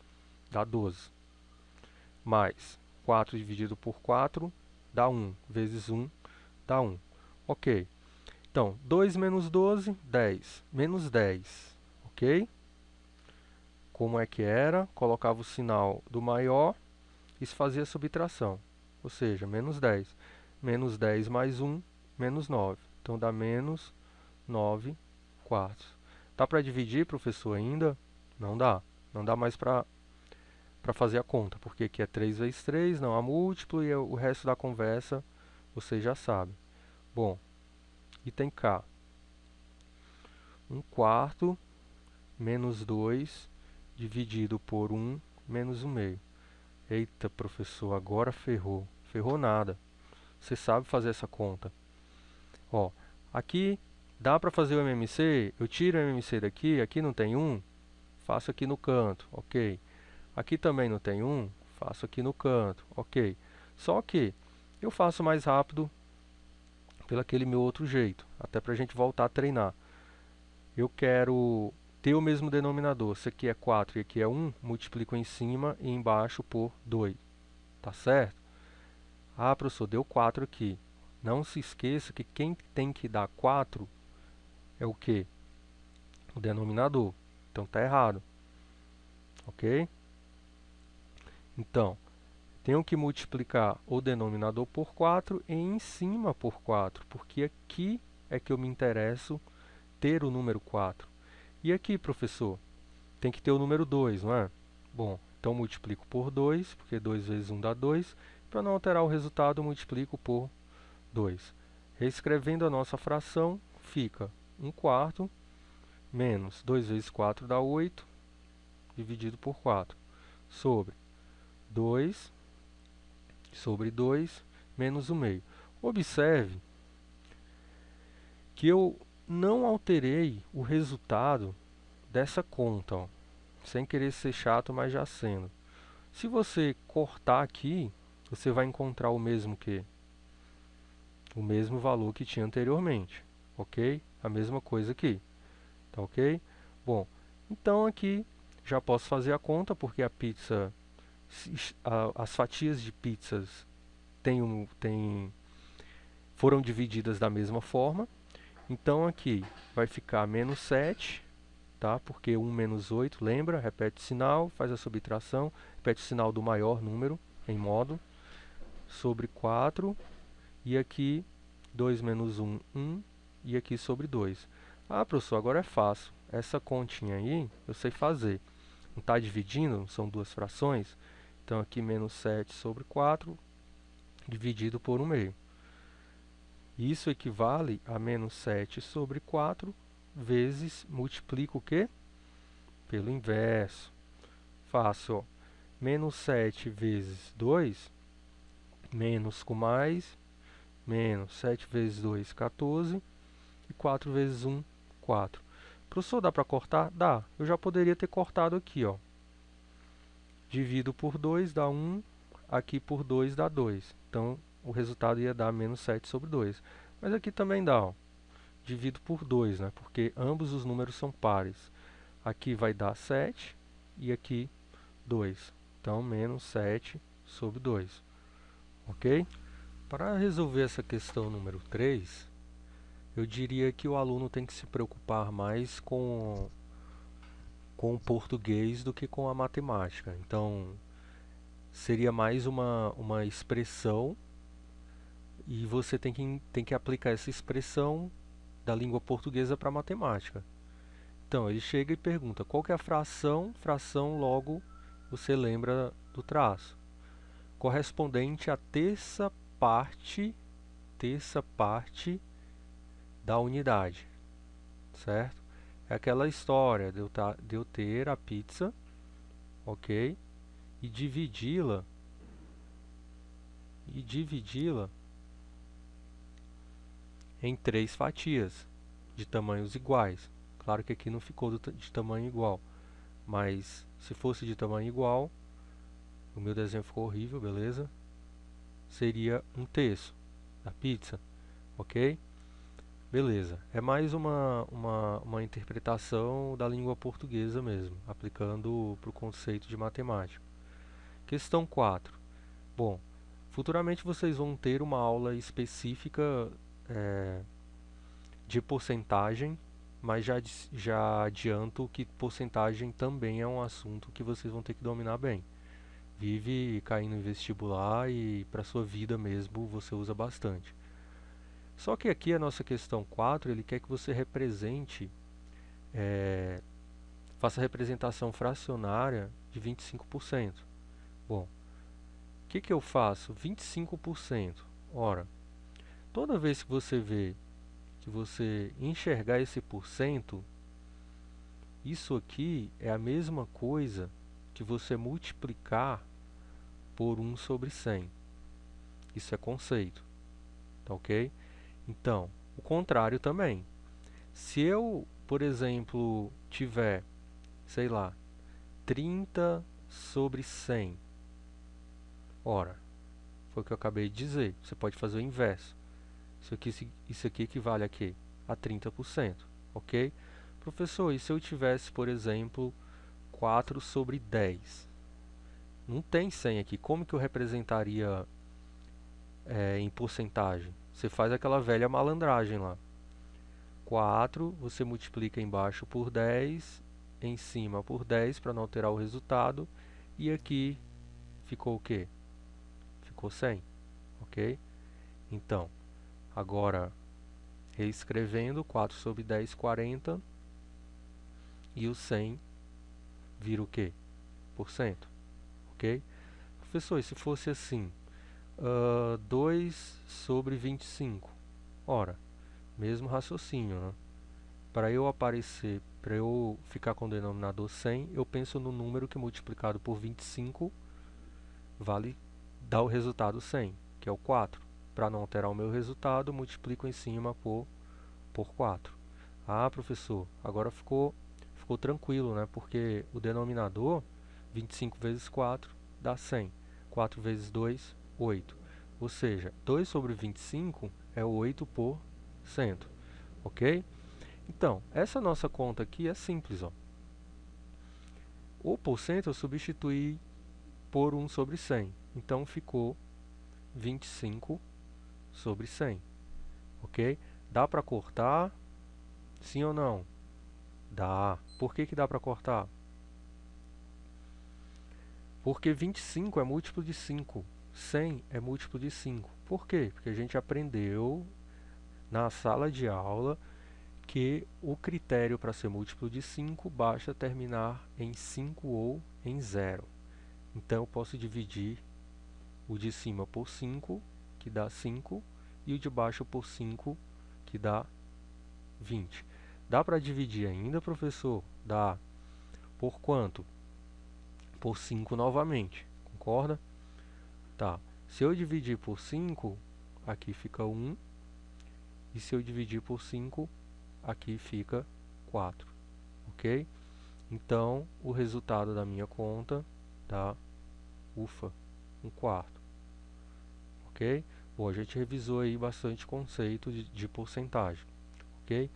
dá 12. Mais 4 dividido por 4 dá 1. Vezes 1 dá 1. Ok. Então, 2 menos 12, 10. Menos 10. Ok? Como é que era? Colocava o sinal do maior e se fazia a subtração. Ou seja, menos 10. Menos 10 mais 1, menos 9. Então, dá menos 9 quartos. Dá para dividir, professor, ainda? Não dá. Não dá mais para fazer a conta, porque aqui é 3 vezes 3, não há múltiplo, e o resto da conversa você já sabe. Bom, item K. 1/4 menos 2 dividido por 1 menos 1/2. Eita, professor, agora ferrou. Ferrou nada. Você sabe fazer essa conta. Ó, aqui dá para fazer o MMC, eu tiro o MMC daqui, aqui não tem 1, faço aqui no canto, ok. Aqui também não tem 1, faço aqui no canto, ok. Só que eu faço mais rápido pelo aquele meu outro jeito, até para a gente voltar a treinar. Eu quero ter o mesmo denominador, se aqui é 4 e aqui é 1, multiplico em cima e embaixo por 2, tá certo? Ah, professor, deu 4 aqui. Não se esqueça que quem tem que dar 4 é o quê? O denominador. Então tá errado, ok? Então, tenho que multiplicar o denominador por 4 e em cima por 4, porque aqui é que eu me interesso ter o número 4. E aqui, professor, tem que ter o número 2, não é? Bom, então multiplico por 2, porque 2 vezes 1 dá 2. Para não alterar o resultado, eu multiplico por 2. Reescrevendo a nossa fração, fica 1 quarto menos 2 vezes 4 dá 8, dividido por 4, sobre 2 sobre 2 menos o meio. Observe que eu não alterei o resultado dessa conta, ó, sem querer ser chato, mas já sendo. Se você cortar aqui, você vai encontrar o mesmo que? O mesmo valor que tinha anteriormente, ok? A mesma coisa aqui, tá ok? Bom, então aqui já posso fazer a conta, porque a pizza, as fatias de pizzas foram divididas da mesma forma. Então aqui vai ficar menos 7, tá? Porque 1 menos 8, lembra? Repete o sinal, faz a subtração, repete o sinal do maior número em modo, sobre 4, e aqui 2 menos 1, 1, e aqui sobre 2. Ah, professor, agora é fácil. Essa continha aí eu sei fazer. Não está dividindo, são duas frações. Então aqui menos 7 sobre 4, dividido por 1 meio. Isso equivale a menos 7 sobre 4 vezes, multiplico o quê? Pelo inverso. Faço, ó, menos 7 vezes 2, menos com mais, menos 7 vezes 2, 14, e 4 vezes 1, 4. Professor, dá para cortar? Dá. Eu já poderia ter cortado aqui, ó. Divido por 2 dá 1, aqui por 2 dá 2. Então, o resultado ia dar menos 7 sobre 2. Mas aqui também dá, ó. Divido por 2, né? Porque ambos os números são pares. Aqui vai dar 7 e aqui 2. Então, menos 7 sobre 2. Ok? Para resolver essa questão número 3, eu diria que o aluno tem que se preocupar mais com o português do que com a matemática. Então, seria mais uma expressão e você tem que aplicar essa expressão da língua portuguesa para a matemática. Então, ele chega e pergunta, qual que é a fração? Fração, logo, você lembra do traço. Correspondente à terça parte da unidade, certo? É aquela história de eu ter a pizza, ok? E dividi-la em 3 fatias de tamanhos iguais. Claro que aqui não ficou de tamanho igual, mas se fosse de tamanho igual, o meu desenho ficou horrível, beleza? Seria 1/3 da pizza, ok? Beleza, é mais uma interpretação da língua portuguesa mesmo, aplicando para o conceito de matemática. Questão 4. Bom, futuramente vocês vão ter uma aula específica de porcentagem, mas já adianto que porcentagem também é um assunto que vocês vão ter que dominar bem. Vive caindo em vestibular e para sua vida mesmo você usa bastante. Só que aqui a nossa questão 4, ele quer que você represente, faça a representação fracionária de 25%. Bom, o que eu faço? 25%. Ora, toda vez que você vê, que você enxergar esse porcento, isso aqui é a mesma coisa que você multiplicar por 1 sobre 100. Isso é conceito, tá ok? Então, o contrário também. Se eu, por exemplo, tiver, sei lá, 30 sobre 100, ora, foi o que eu acabei de dizer, você pode fazer o inverso. Isso aqui equivale a quê? A 30%, ok? Professor, e se eu tivesse, por exemplo, 4 sobre 10? Não tem 100 aqui. Como que eu representaria em porcentagem? Você faz aquela velha malandragem lá. 4, você multiplica embaixo por 10, em cima por 10 para não alterar o resultado. E aqui ficou o quê? Ficou 100, ok? Então, agora reescrevendo, 4 sobre 10, 40. E o 100 vira o quê? Por cento, ok? Professor, e se fosse assim, 2 sobre 25? Ora, mesmo raciocínio, né? Para eu ficar com o denominador 100, eu penso no número que multiplicado por 25 dá o resultado 100, que é o 4. Para não alterar o meu resultado, eu multiplico em cima por 4. Ah, professor, agora ficou tranquilo, né? Porque o denominador, 25 vezes 4, dá 100. 4 vezes 2, 8. Ou seja, 2 sobre 25 é 8%, ok? Então, essa nossa conta aqui é simples, ó. O porcento eu substituí por 1 sobre 100. Então, ficou 25 sobre 100, ok? Dá para cortar? Sim ou não? Dá. Por que que dá para cortar? Porque 25 é múltiplo de 5. 100 é múltiplo de 5. Por quê? Porque a gente aprendeu na sala de aula que o critério para ser múltiplo de 5 basta terminar em 5 ou em 0. Então, eu posso dividir o de cima por 5, que dá 5, e o de baixo por 5, que dá 20. Dá para dividir ainda, professor? Dá. Por quanto? Por 5 novamente. Concorda? Tá. Se eu dividir por 5, aqui fica 1. E se eu dividir por 5, aqui fica 4. Ok? Então, o resultado da minha conta dá, ufa, 1/4. Ok? Bom, a gente revisou aí bastante conceito de porcentagem. Ok?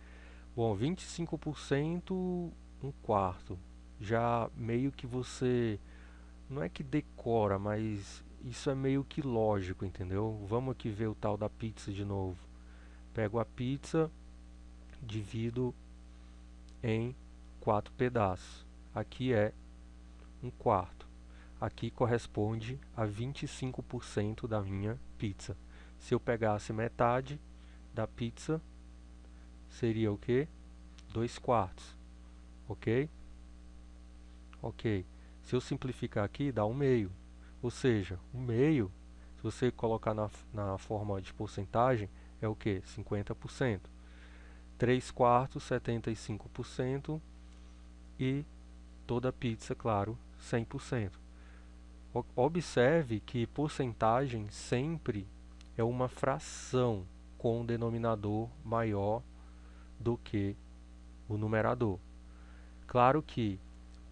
Bom, 25%, 1/4. Já meio que você, não é que decora, mas isso é meio que lógico, entendeu? Vamos aqui ver o tal da pizza de novo. Pego a pizza, divido em 4 pedaços. Aqui é 1/4. Aqui corresponde a 25% da minha pizza. Se eu pegasse metade da pizza, seria o quê? 2/4. Ok? Ok. Se eu simplificar aqui, dá 1/2. Ou seja, 1/2, se você colocar na forma de porcentagem, é o quê? 50%. 3/4, 75%. E toda pizza, claro, 100%. Observe que porcentagem sempre é uma fração com um denominador maior do que o numerador. Claro que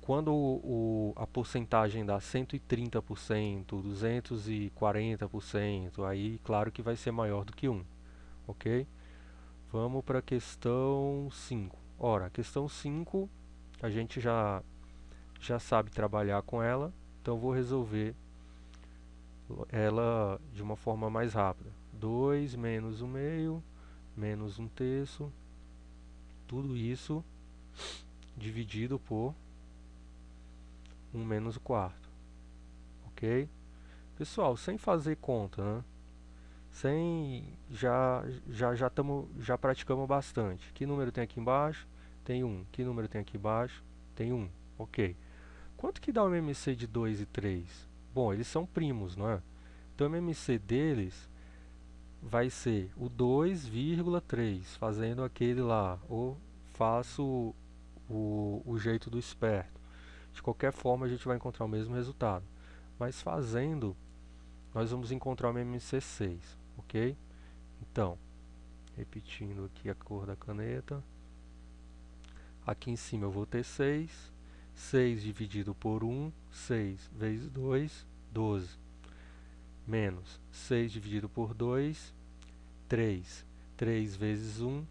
quando a porcentagem dá 130%, 240%, aí claro que vai ser maior do que 1, ok? Vamos para a questão 5. Ora, a questão 5, a gente já sabe trabalhar com ela, então vou resolver ela de uma forma mais rápida. 2 menos 1/2, menos 1/3, tudo isso dividido por 1 menos o quarto, ok? Pessoal, sem fazer conta, né? Já praticamos bastante. Que número tem aqui embaixo? Tem 1. Que número tem aqui embaixo? Tem 1. Ok. Quanto que dá o MMC de 2 e 3? Bom, eles são primos, não é? Então o MMC deles vai ser o 2,3, fazendo aquele lá, ou faço o jeito do esperto. De qualquer forma, a gente vai encontrar o mesmo resultado. Mas fazendo, nós vamos encontrar o MMC 6, ok? Então, repetindo aqui a cor da caneta. Aqui em cima eu vou ter 6. 6 dividido por 1, 6 vezes 2, 12. Menos 6 dividido por 2, 3. 3 vezes 1,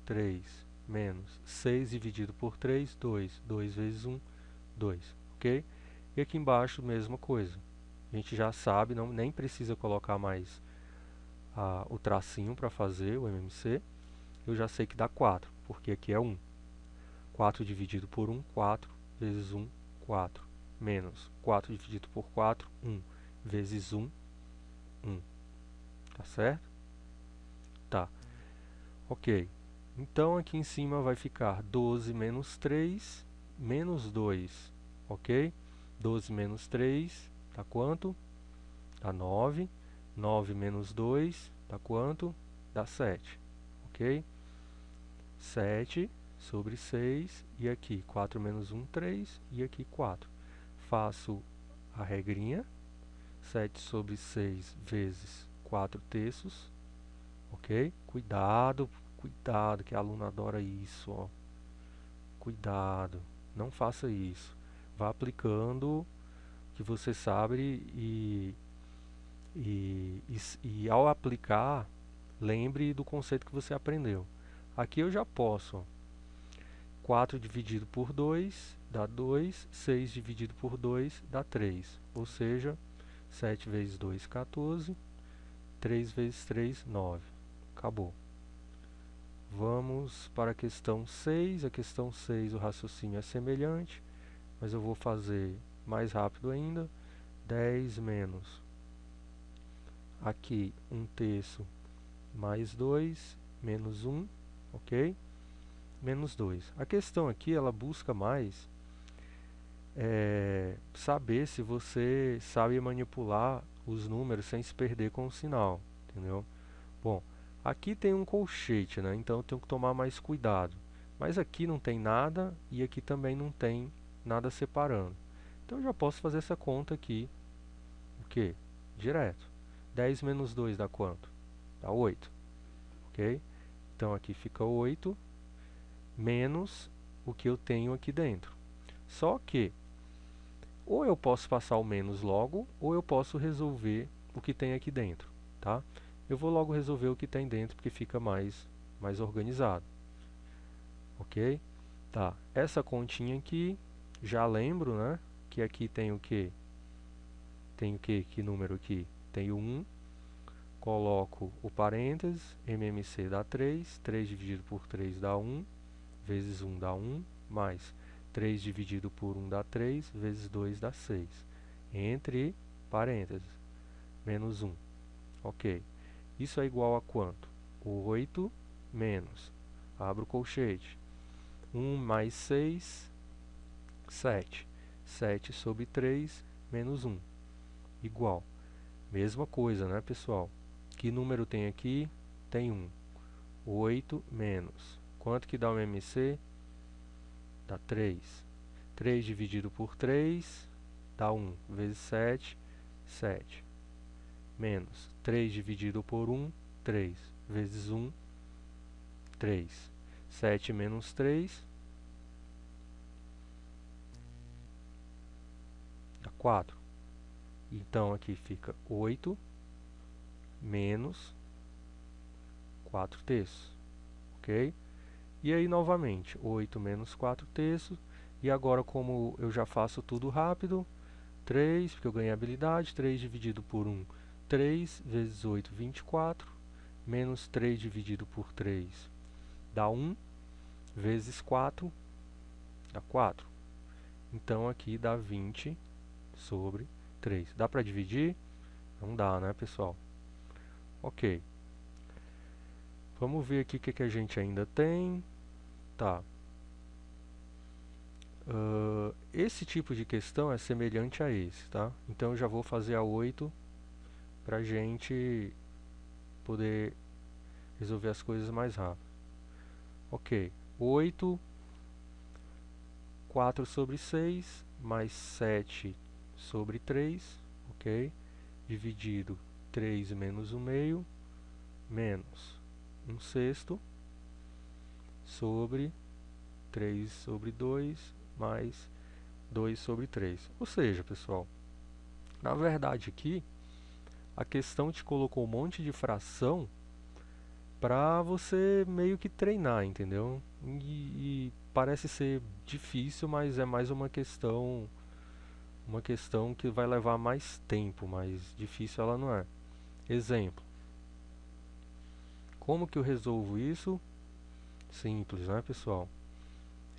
3, menos 6 dividido por 3, 2. 2 vezes 1, 2, ok? E aqui embaixo, mesma coisa. A gente já sabe, nem precisa colocar mais o tracinho para fazer o MMC. Eu já sei que dá 4, porque aqui é 1. 4 dividido por 1, 4 vezes 1, 4. Menos 4 dividido por 4, 1 vezes 1, 1. Tá certo? Tá. Ok. Então aqui em cima vai ficar 12 menos 3, menos 2. Ok? 12 menos 3 dá quanto? Dá 9. 9 menos 2 dá quanto? Dá 7. Ok? 7 sobre 6, e aqui 4 menos 1, 3, e aqui 4. Faço a regrinha, 7 sobre 6 vezes 4 terços, ok? Cuidado, cuidado, que a aluna adora isso, ó. Cuidado, não faça isso. Vá aplicando o que você sabe e ao aplicar, lembre do conceito que você aprendeu. Aqui eu já posso, ó, 4 dividido por 2 dá 2, 6 dividido por 2 dá 3, ou seja, 7 vezes 2, 14, 3 vezes 3, 9. Acabou. Vamos para a questão 6. A questão 6, o raciocínio é semelhante, mas eu vou fazer mais rápido ainda. 10 menos, aqui 1 terço mais 2, menos 1, ok? Menos 2. A questão aqui, ela busca mais saber se você sabe manipular os números sem se perder com o sinal, entendeu? Bom, aqui tem um colchete, né? Então eu tenho que tomar mais cuidado. Mas aqui não tem nada e aqui também não tem nada separando. Então eu já posso fazer essa conta aqui, o quê? Direto. 10 menos 2 dá quanto? Dá 8, ok? Então aqui fica 8 menos o que eu tenho aqui dentro. Só que, ou eu posso passar o menos logo, ou eu posso resolver o que tem aqui dentro, tá? Eu vou logo resolver o que tem dentro, porque fica mais organizado. Ok? Tá, essa continha aqui, já lembro, né? Que aqui tem o quê? Tem o quê? Que número aqui? Tem o 1. Coloco o parênteses, MMC dá 3. 3 dividido por 3 dá 1. Vezes 1 dá 1. Mais 3 dividido por 1 dá 3. Vezes 2 dá 6. Entre parênteses, menos 1. Ok. Isso é igual a quanto? 8 menos, abro o colchete, 1 mais 6, 7. 7 sobre 3 menos 1, igual. Mesma coisa, né, pessoal? Que número tem aqui? Tem 1. 8 menos. Quanto que dá o MMC? Dá 3. 3 dividido por 3 dá 1. Vezes 7, 7. Menos 3 dividido por 1, 3. Vezes 1, 3. 7 menos 3 dá 4. Então aqui fica 8 menos 4 terços, ok? E aí novamente, 8 menos 4 terços, e agora como eu já faço tudo rápido, 3, porque eu ganhei habilidade, 3 dividido por 1, 3 vezes 8, 24, menos 3 dividido por 3 dá 1, vezes 4 dá 4. Então aqui dá 20 sobre 3. Dá para dividir? Não dá, né, pessoal? Ok. Vamos ver aqui o que a gente ainda tem. Tá. Esse tipo de questão é semelhante a esse, tá? Então eu já vou fazer a 8 para a gente poder resolver as coisas mais rápido. Ok. 8, 4 sobre 6, mais 7 sobre 3, ok? Dividido 3 menos 1 meio, menos 1 sexto, sobre 3 sobre 2, mais 2 sobre 3. Ou seja, pessoal, na verdade aqui, a questão te colocou um monte de fração para você meio que treinar, entendeu? E parece ser difícil, mas é mais uma questão que vai levar mais tempo, mas difícil ela não é. Exemplo. Como que eu resolvo isso? Simples, né, pessoal?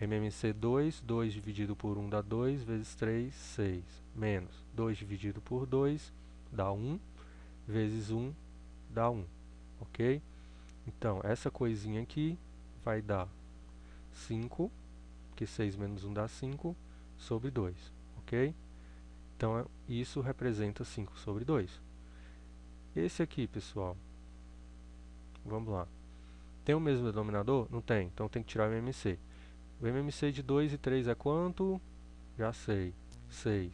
MMC 2, 2 dividido por 1 dá 2, vezes 3, 6. Menos 2 dividido por 2 dá 1, vezes 1 dá 1, ok? Então, essa coisinha aqui vai dar 5, que 6 menos 1 dá 5, sobre 2, ok? Então, isso representa 5 sobre 2. Esse aqui, pessoal, vamos lá. Tem o mesmo denominador? Não tem, então tem que tirar o MMC. O MMC de 2 e 3 é quanto? Já sei, 6.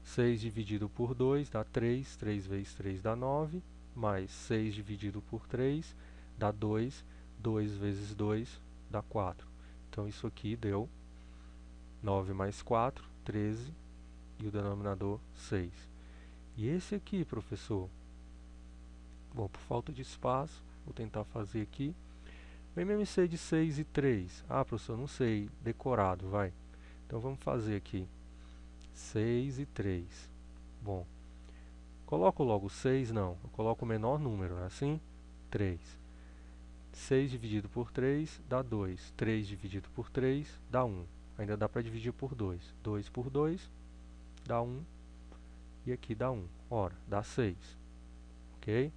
6 dividido por 2 dá 3, 3 vezes 3 dá 9, mais 6 dividido por 3 dá 2, 2 vezes 2 dá 4. Então isso aqui deu 9 mais 4, 13, e o denominador 6. E esse aqui, professor? Bom, por falta de espaço, vou tentar fazer aqui. O MMC de 6 e 3. Ah, professor, não sei, decorado, vai. Então vamos fazer aqui. 6 e 3. Bom, coloco logo 6? Não, eu coloco o menor número, é assim? 3. 6 dividido por 3 dá 2. 3 dividido por 3 dá 1. Ainda dá para dividir por 2. 2 por 2 dá 1. E aqui dá 1. Ora, dá 6. Ok?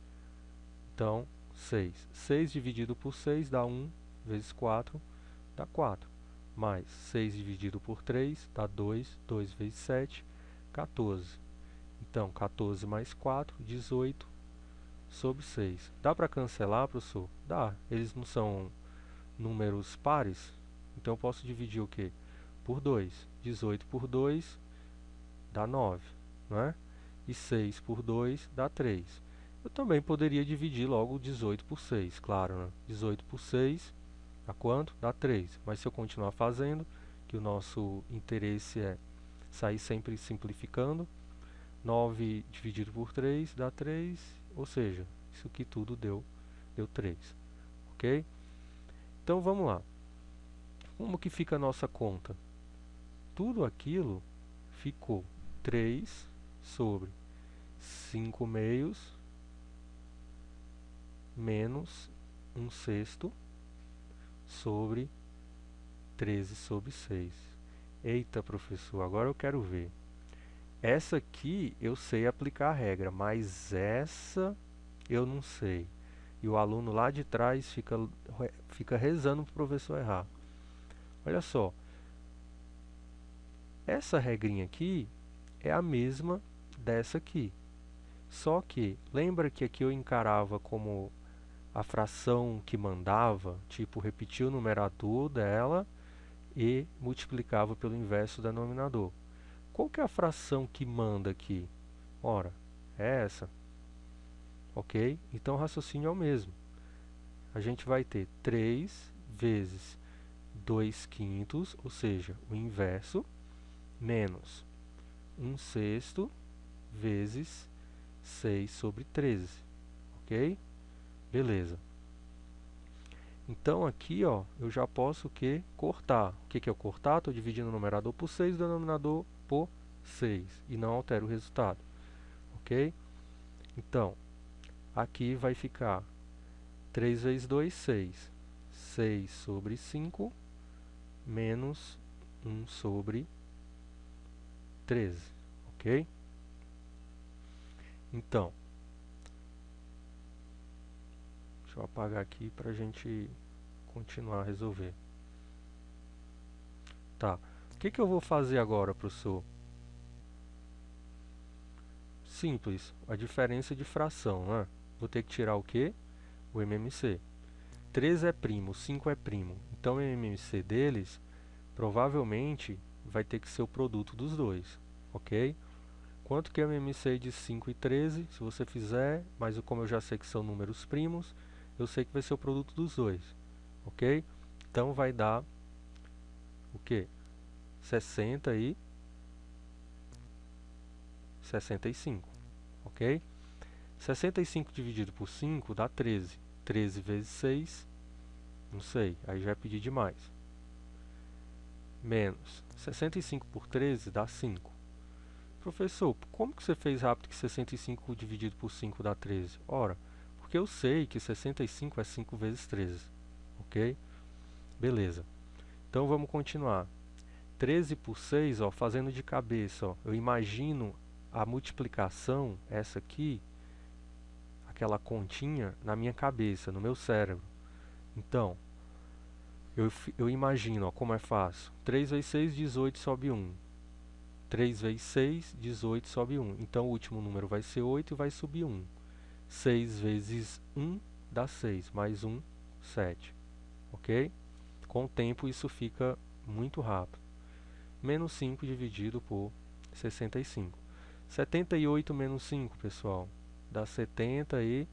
Então, 6. 6 dividido por 6 dá 1, vezes 4 dá 4. Mais 6 dividido por 3 dá 2, 2 vezes 7, 14. Então, 14 mais 4, 18 sobre 6. Dá para cancelar, professor? Dá. Eles não são números pares? Então, eu posso dividir o quê? Por 2. 18 por 2 dá 9, não é? E 6 por 2 dá 3. Eu também poderia dividir logo 18 por 6, claro, né? 18 por 6 dá quanto? Dá 3. Mas se eu continuar fazendo, que o nosso interesse é sair sempre simplificando, 9 dividido por 3 dá 3, ou seja, isso aqui tudo deu 3, ok? Então vamos lá. Como que fica a nossa conta? Tudo aquilo ficou 3 sobre 5 meios menos 1 sexto sobre 13 sobre 6. Eita, professor, agora eu quero ver. Essa aqui eu sei aplicar a regra, mas essa eu não sei. E o aluno lá de trás fica rezando para o professor errar. Olha só. Essa regrinha aqui é a mesma dessa aqui. Só que, lembra que aqui eu encarava como a fração que mandava, tipo, repetia o numerador dela e multiplicava pelo inverso do denominador. Qual que é a fração que manda aqui? Ora, é essa. Ok? Então o raciocínio é o mesmo. A gente vai ter 3 vezes 2 quintos, ou seja, o inverso, menos 1 sexto vezes 6 sobre 13. Ok? Beleza. Então aqui, ó, eu já posso cortar. O que é cortar? Estou dividindo o numerador por 6 e o denominador por 6. E não altero o resultado. Ok? Então, aqui vai ficar 3 vezes 2, 6. 6 sobre 5 menos 1 sobre 13. Ok? Então, deixa eu apagar aqui para a gente continuar a resolver. Tá. O que eu vou fazer agora, professor? Simples. A diferença de fração, né? Vou ter que tirar o quê? O MMC. 3 é primo, 5 é primo. Então, o MMC deles, provavelmente, vai ter que ser o produto dos dois. Ok? Quanto que é o MMC de 5 e 13? Se você fizer, mas como eu já sei que são números primos, eu sei que vai ser o produto dos dois. Ok? Então, vai dar o quê? 60 e 65. Ok? 65 dividido por 5 dá 13. 13 vezes 6, não sei, aí já é pedir demais. Menos 65 por 13 dá 5. Professor, como que você fez rápido que 65 dividido por 5 dá 13? Ora, porque eu sei que 65 é 5 vezes 13, ok? Beleza. Então vamos continuar. 13 por 6, ó, fazendo de cabeça, ó, eu imagino a multiplicação, essa aqui, aquela continha, na minha cabeça, no meu cérebro. Então, eu imagino, ó, como é fácil. 3 vezes 6, 18, sobe 1. 3 vezes 6, 18, sobe 1. Então o último número vai ser 8 e vai subir 1. 6 vezes 1 dá 6, mais 1, 7. Ok? Com o tempo isso fica muito rápido. Menos 5 dividido por 65. 78 menos 5, pessoal, dá 73.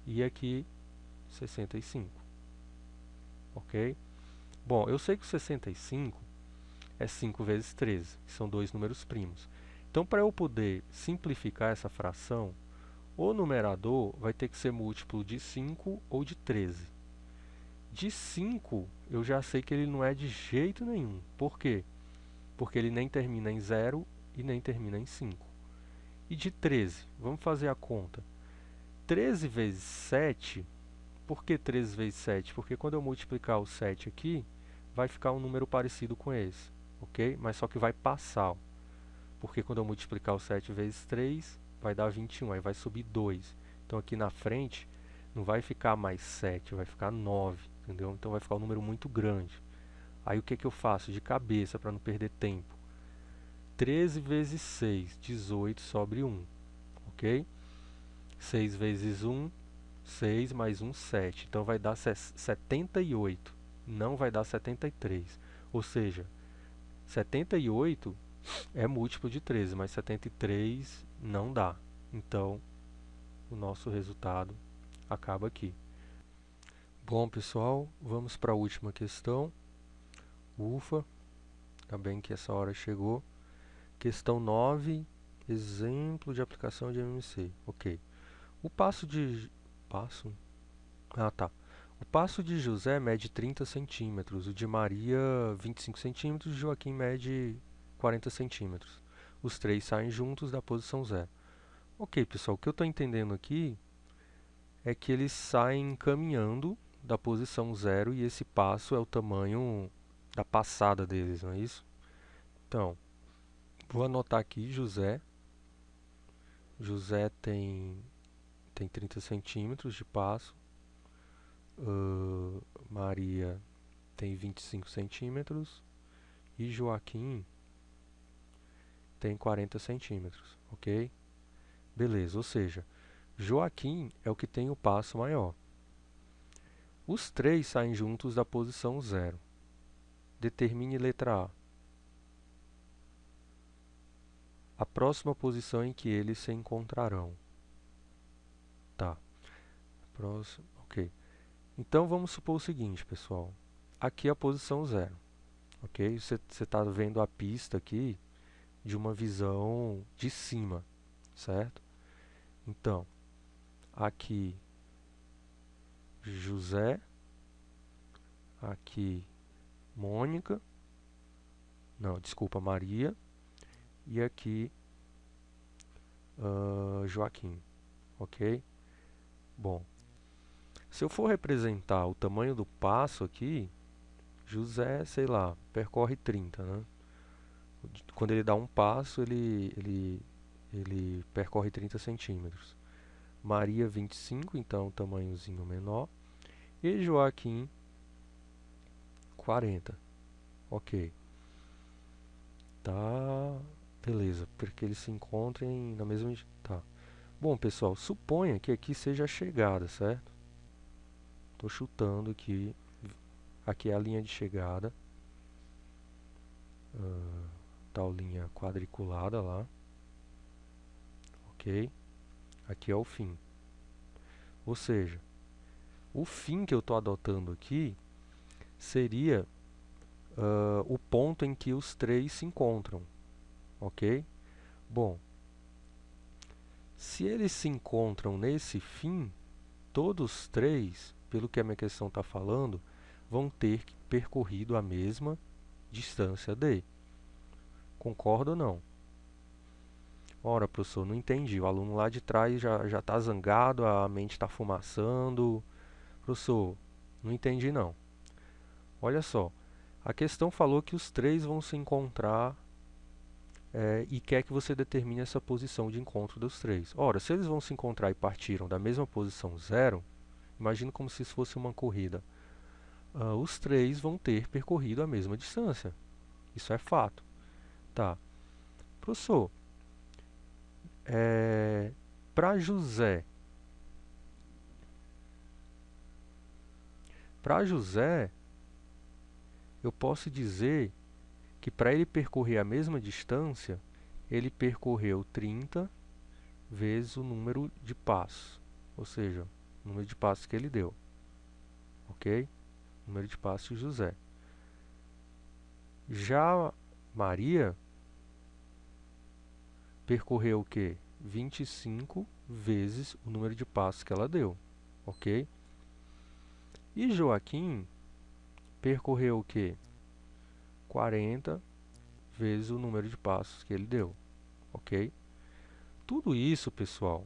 E aqui 65. Ok? Bom, eu sei que o 65 é 5 vezes 13, que são dois números primos. Então, para eu poder simplificar essa fração, o numerador vai ter que ser múltiplo de 5 ou de 13. De 5, eu já sei que ele não é de jeito nenhum. Por quê? Porque ele nem termina em 0 e nem termina em 5. E de 13, vamos fazer a conta. 13 vezes 7, por que 13 vezes 7? Porque quando eu multiplicar o 7 aqui, vai ficar um número parecido com esse, ok? Mas só que vai passar, ó. Porque quando eu multiplicar o 7 vezes 3, vai dar 21, aí vai subir 2. Então aqui na frente, não vai ficar mais 7, vai ficar 9, entendeu? Então vai ficar um número muito grande. Aí o que que eu faço? De cabeça, para não perder tempo. 13 vezes 6, 18, sobre 1, ok? 6 vezes 1, 6 mais 1, 7. Então vai dar 78, não vai dar 73. Ou seja, 78 é múltiplo de 13, mas 73 não dá. Então, o nosso resultado acaba aqui. Bom, pessoal, vamos para a última questão. Ufa, ainda bem que essa hora chegou. Questão 9, exemplo de aplicação de MMC. Ok. O passo de... Passo? Ah, tá. O passo de José mede 30 centímetros, o de Maria 25 centímetros e Joaquim mede 40 centímetros. Os três saem juntos da posição 0. Ok, pessoal, o que eu estou entendendo aqui é que eles saem caminhando da posição 0 e esse passo é o tamanho da passada deles, não é isso? Então, vou anotar aqui José. José tem 30 centímetros de passo. Maria tem 25 centímetros e Joaquim tem 40 centímetros, ok? Beleza, ou seja, Joaquim é o que tem o passo maior. Os três saem juntos da posição 0. Determine letra A. A próxima posição em que eles se encontrarão. Tá. Próximo, ok. Então vamos supor o seguinte, pessoal. Aqui é a posição 0. Ok? Você está vendo a pista aqui de uma visão de cima, certo? Então, aqui José, aqui Mônica, não, desculpa, Maria, e aqui Joaquim, ok? Bom, se eu for representar o tamanho do passo aqui, José, sei lá, percorre 30, né? Quando ele dá um passo, ele percorre 30 centímetros. Maria 25, então tamanhozinho menor. E Joaquim 40. Ok. Tá, beleza, porque eles se encontrem na mesma... Tá. Bom, pessoal, suponha que aqui seja a chegada, certo? Estou chutando aqui. Aqui é a linha de chegada. Tal linha quadriculada lá. Ok? Aqui é o fim. Ou seja, o fim que eu estou adotando aqui seria o ponto em que os três se encontram. Ok? Bom, Se eles se encontram nesse fim, todos três, pelo que a minha questão está falando, vão ter percorrido a mesma distância d. Concorda ou não? Ora, professor, não entendi. O aluno lá de trás já está zangado, a mente está fumaçando. Professor, não entendi não. Olha só, a questão falou que os três vão se encontrar e quer que você determine essa posição de encontro dos três. Ora, se eles vão se encontrar e partiram da mesma posição zero, imagina como se isso fosse uma corrida. Os três vão ter percorrido a mesma distância. Isso é fato. Tá. Professor, para José, eu posso dizer que para ele percorrer a mesma distância, ele percorreu 30 vezes o número de passos, ou seja, o número de passos que ele deu, ok? O número de passos de José. Já Maria percorreu o quê? 25 vezes o número de passos que ela deu, ok? E Joaquim percorreu o quê? 40 vezes o número de passos que ele deu, ok? Tudo isso, pessoal,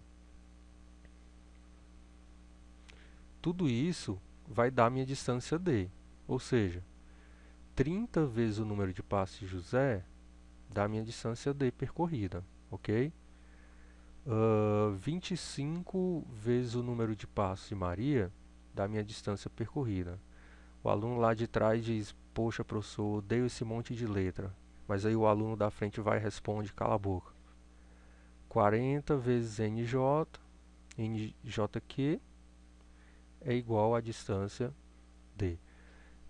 tudo isso vai dar minha distância d, ou seja, 30 vezes o número de passos de José dá minha distância d percorrida, ok? 25 vezes o número de passos de Maria dá minha distância percorrida. O aluno lá de trás diz, poxa, professor, odeio esse monte de letra. Mas aí o aluno da frente vai e responde, cala a boca. 40 vezes NJ, NJQ é igual à distância D.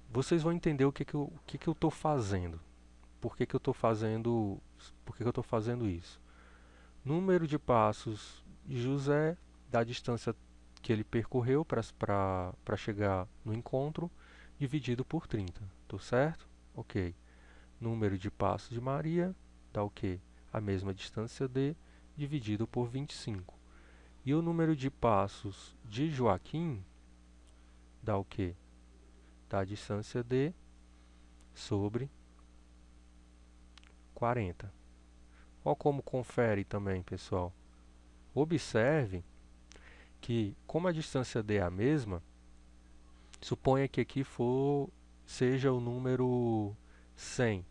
Vocês vão entender o que eu estou fazendo. Por que eu estou fazendo isso? Número de passos de José, da distância que ele percorreu para chegar no encontro, dividido por 30. Tô certo? Ok. Número de passos de Maria dá o quê? A mesma distância D, dividido por 25. E o número de passos de Joaquim dá o quê? Dá a distância D sobre 40. Olha como confere também, pessoal. Observe que, como a distância D é a mesma, suponha que aqui seja o número 100,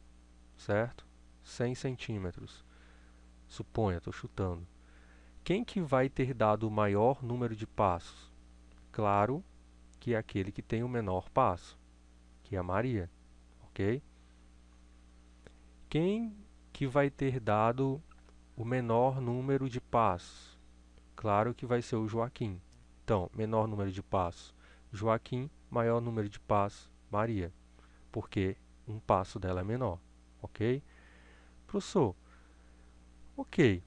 certo? 100 centímetros. Suponha, estou chutando. Quem que vai ter dado o maior número de passos? Claro que é aquele que tem o menor passo, que é a Maria, ok? Quem que vai ter dado o menor número de passos? Claro que vai ser o Joaquim. Então, menor número de passos, Joaquim, maior número de passos, Maria, porque um passo dela é menor, ok? Professor, ok,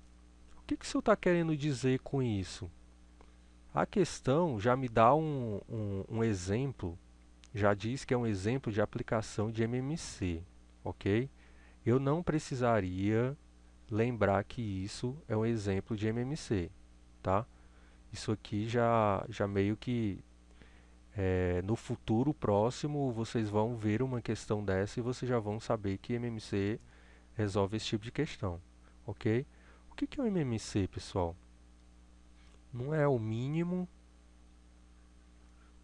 o que o senhor está querendo dizer com isso? A questão já me dá um exemplo, já diz que é um exemplo de aplicação de MMC, ok? Eu não precisaria lembrar que isso é um exemplo de MMC, tá? Isso aqui já meio que no futuro próximo vocês vão ver uma questão dessa e vocês já vão saber que MMC resolve esse tipo de questão, ok? O que é o MMC, pessoal? Não é o mínimo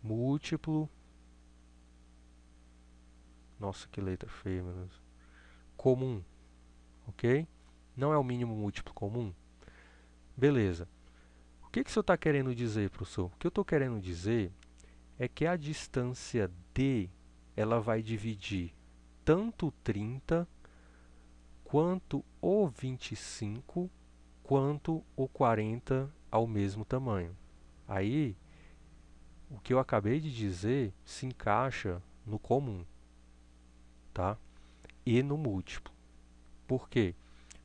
múltiplo, nossa, que letra feia, meu Deus, comum, ok? Não é o mínimo múltiplo comum? Beleza. O que o senhor está querendo dizer, professor? O que eu estou querendo dizer é que a distância D, ela vai dividir tanto 30, quanto o 25, quanto o 40 ao mesmo tamanho. Aí, o que eu acabei de dizer se encaixa no comum, tá? E no múltiplo. Por quê?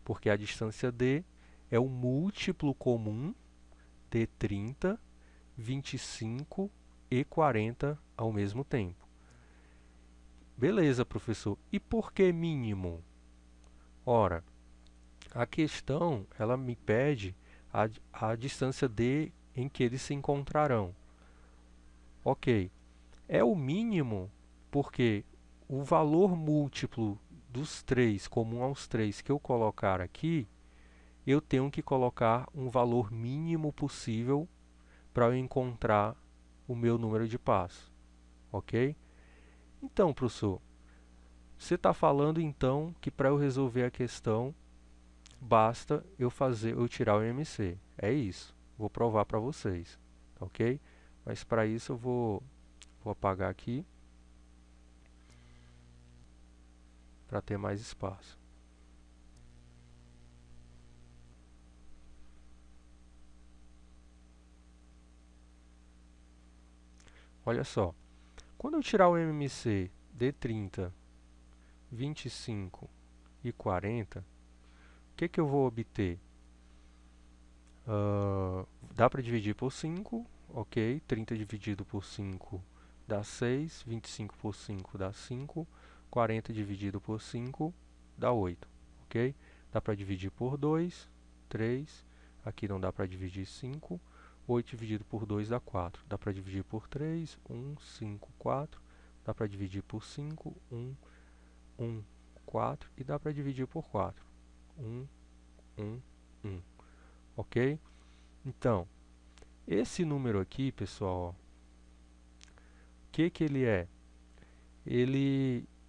Porque a distância D é o múltiplo comum de 30, 25 e 40 ao mesmo tempo. Beleza, professor. E por que mínimo? Ora, a questão ela me pede a distância D em que eles se encontrarão. Ok, é o mínimo porque o valor múltiplo dos 3, comum aos 3 que eu colocar aqui, eu tenho que colocar um valor mínimo possível para eu encontrar o meu número de passos. Ok? Então, professor, você está falando então que para eu resolver a questão, basta eu tirar o MC. É isso. Vou provar para vocês. Ok? Mas para isso eu vou apagar aqui para ter mais espaço. Olha só, quando eu tirar o MMC de 30, 25 e 40, o que eu vou obter? Dá para dividir por 5, ok? 30 dividido por 5 dá 6, 25 por 5 dá 5, 40 dividido por 5 dá 8, ok? Dá para dividir por 2, 3, aqui não dá para dividir 5, 8 dividido por 2 dá 4, dá para dividir por 3, 1, 5, 4, dá para dividir por 5, 1, 1, 4 e dá para dividir por 4, 1, 1, 1, ok? Então, esse número aqui, pessoal, o que ele é?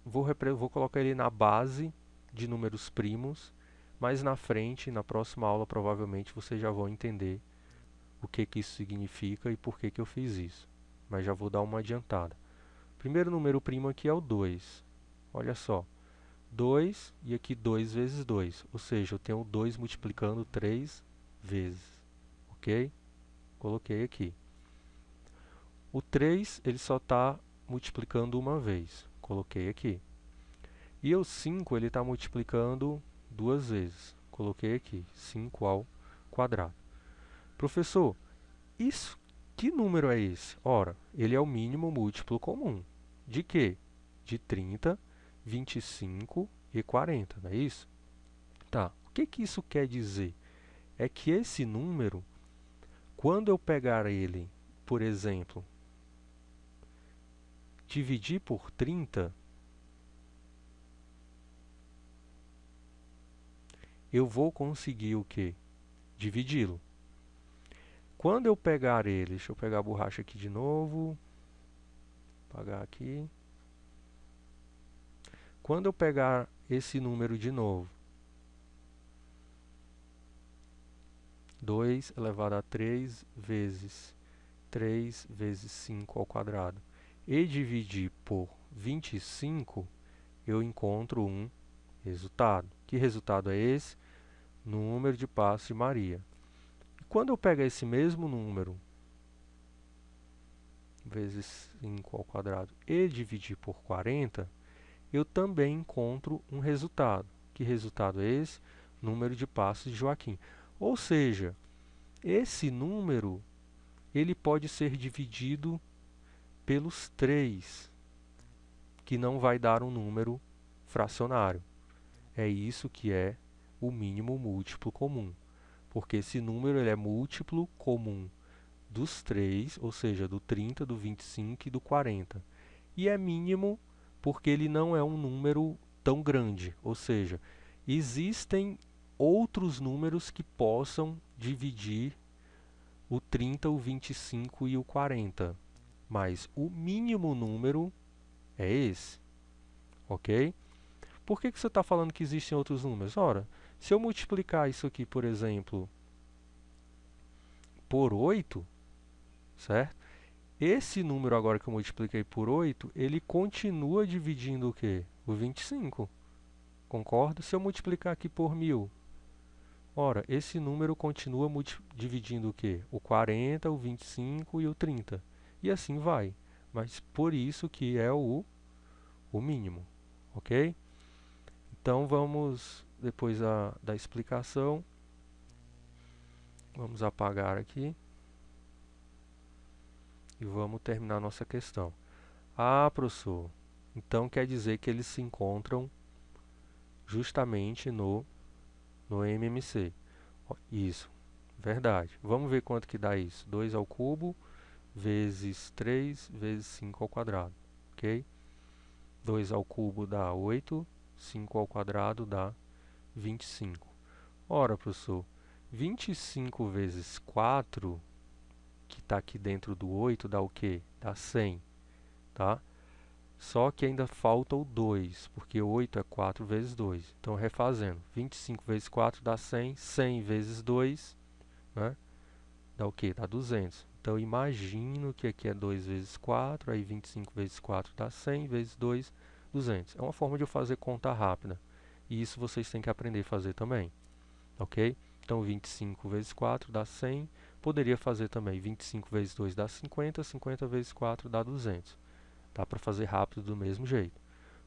Vou colocar ele na base de números primos, mas na frente, na próxima aula, provavelmente vocês já vão entender o que isso significa e por que eu fiz isso. Mas já vou dar uma adiantada. O primeiro número primo aqui é o 2. Olha só, 2 e aqui 2 vezes 2, ou seja, eu tenho 2 multiplicando 3 vezes, ok? Coloquei aqui. O 3, ele só está multiplicando uma vez. Coloquei aqui. E o 5, ele está multiplicando duas vezes. Coloquei aqui. 5 ao quadrado. Professor, que número é esse? Ora, ele é o mínimo múltiplo comum. De quê? De 30, 25 e 40, não é isso? Tá. O que isso quer dizer? É que esse número, quando eu pegar ele, por exemplo, dividir por 30, eu vou conseguir o quê? Dividi-lo. Quando eu pegar ele, deixa eu pegar a borracha aqui de novo, apagar aqui. Quando eu pegar esse número de novo, 2 elevado a 3 vezes 3 vezes 5 ao quadrado, e dividir por 25, eu encontro um resultado. Que resultado é esse? Número de passos de Maria. E quando eu pegar esse mesmo número, vezes 5 ao quadrado, e dividir por 40, eu também encontro um resultado. Que resultado é esse? Número de passos de Joaquim. Ou seja, esse número ele pode ser dividido pelos 3, que não vai dar um número fracionário. É isso que é o mínimo múltiplo comum, porque esse número ele é múltiplo comum dos 3, ou seja, do 30, do 25 e do 40. E é mínimo porque ele não é um número tão grande, ou seja, existem outros números que possam dividir o 30, o 25 e o 40, mas o mínimo número é esse, ok? Por que você está falando que existem outros números? Ora, se eu multiplicar isso aqui, por exemplo, por 8, certo? Esse número agora que eu multipliquei por 8, ele continua dividindo o quê? O 25. Concorda? Se eu multiplicar aqui por 1000, ora, esse número continua dividindo o quê? O 40, o 25 e o 30. E assim vai. Mas por isso que é o mínimo. Ok? Então vamos, depois da explicação, vamos apagar aqui. E vamos terminar nossa questão. Ah, professor, então quer dizer que eles se encontram justamente no MMC. Isso. Verdade. Vamos ver quanto que dá isso. 2 ao cubo vezes 3 vezes 5 ao quadrado. Ok? 2 ao cubo dá 8. 5 ao quadrado dá 25. Ora, professor, 25 vezes 4, que está aqui dentro do 8, dá o quê? Dá 100, tá? Só que ainda falta o 2, porque 8 é 4 vezes 2. Então, refazendo, 25 vezes 4 dá 100, 100 vezes 2, né? Dá o quê? Dá 200. Então, imagino que aqui é 2 vezes 4, aí 25 vezes 4 dá 100, vezes 2, 200. É uma forma de eu fazer conta rápida. E isso vocês têm que aprender a fazer também. Ok? Então, 25 vezes 4 dá 100. Poderia fazer também 25 vezes 2 dá 50, 50 vezes 4 dá 200. Dá para fazer rápido do mesmo jeito.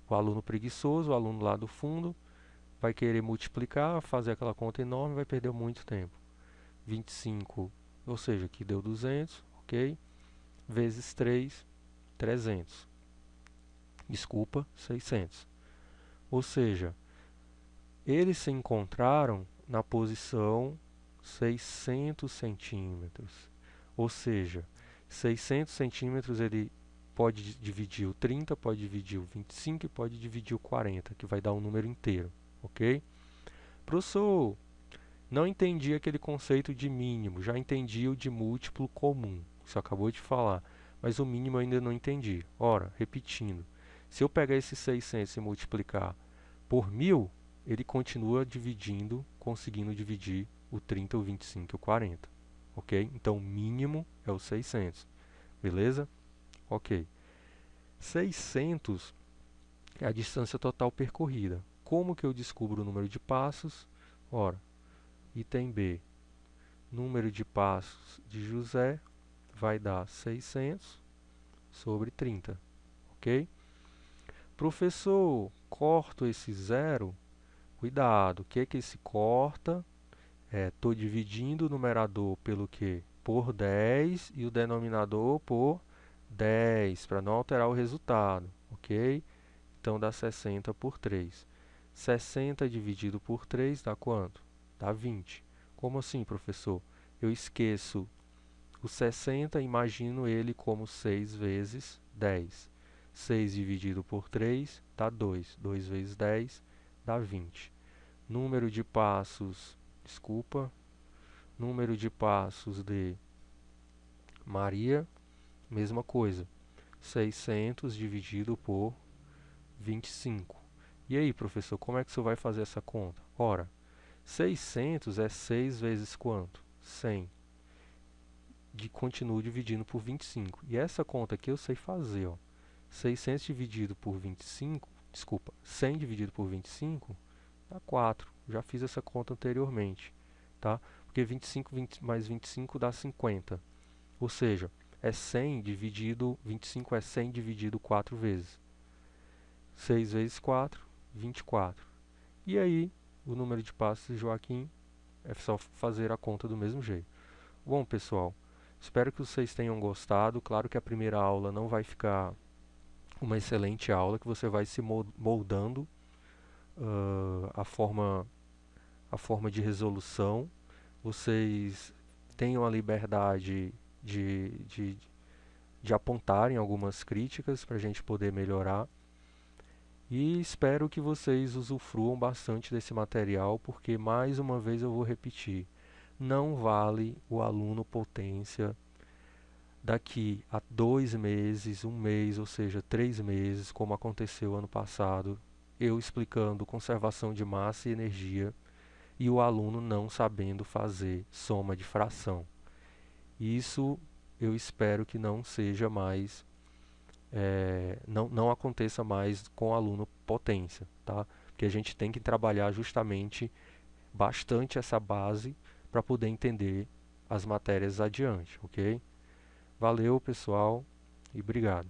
O aluno preguiçoso, o aluno lá do fundo, vai querer multiplicar, fazer aquela conta enorme, vai perder muito tempo. 25, ou seja, aqui deu 200, ok? Vezes 3, 300. Desculpa, 600. Ou seja, eles se encontraram na posição 600 centímetros. Ou seja, 600 centímetros ele pode dividir o 30, pode dividir o 25 e pode dividir o 40, que vai dar um número inteiro, ok? Professor, não entendi aquele conceito de mínimo, já entendi o de múltiplo comum, você acabou de falar, mas o mínimo eu ainda não entendi. Ora, repetindo, se eu pegar esses 600 e multiplicar por 1000, ele continua dividindo, conseguindo dividir o 30, o 25 e o 40, ok? Então, o mínimo é o 600, beleza? Ok. 600 é a distância total percorrida. Como que eu descubro o número de passos? Ora, item B, número de passos de José vai dar 600 sobre 30, ok? Professor, corto esse zero? Cuidado, o que é que se corta? Estou dividindo o numerador pelo quê? Por 10 e o denominador por 10, para não alterar o resultado, ok? Então dá 60 por 3. 60 dividido por 3 dá quanto? Dá 20. Como assim, professor? Eu esqueço o 60 e imagino ele como 6 vezes 10. 6 dividido por 3 dá 2. 2 vezes 10 dá 20. Número de passos, número de passos de Maria, mesma coisa. 600 dividido por 25. E aí, professor, como é que você vai fazer essa conta? Ora, 600 é 6 vezes quanto? 100. Continuo dividindo por 25. E essa conta aqui eu sei fazer, ó. 600 dividido por 25, desculpa, 100 dividido por 25 dá 4. Já fiz essa conta anteriormente, tá? Porque 25 mais 25 dá 50. Ou seja, é 100 dividido, 25 é 100 dividido 4 vezes. 6 vezes 4, 24. E aí, o número de passos de Joaquim é só fazer a conta do mesmo jeito. Bom, pessoal, espero que vocês tenham gostado. Claro que a primeira aula não vai ficar uma excelente aula, que você vai se moldando a forma de resolução. Vocês tenham a liberdade de apontarem algumas críticas para a gente poder melhorar. E espero que vocês usufruam bastante desse material, porque mais uma vez eu vou repetir, não vale o aluno potência daqui a 2 meses, 1 mês, ou seja, 3 meses, como aconteceu ano passado, eu explicando conservação de massa e energia e o aluno não sabendo fazer soma de fração. Isso eu espero que não seja mais, não aconteça mais com o aluno potência, tá? Porque a gente tem que trabalhar justamente bastante essa base para poder entender as matérias adiante, ok? Valeu, pessoal, e obrigado.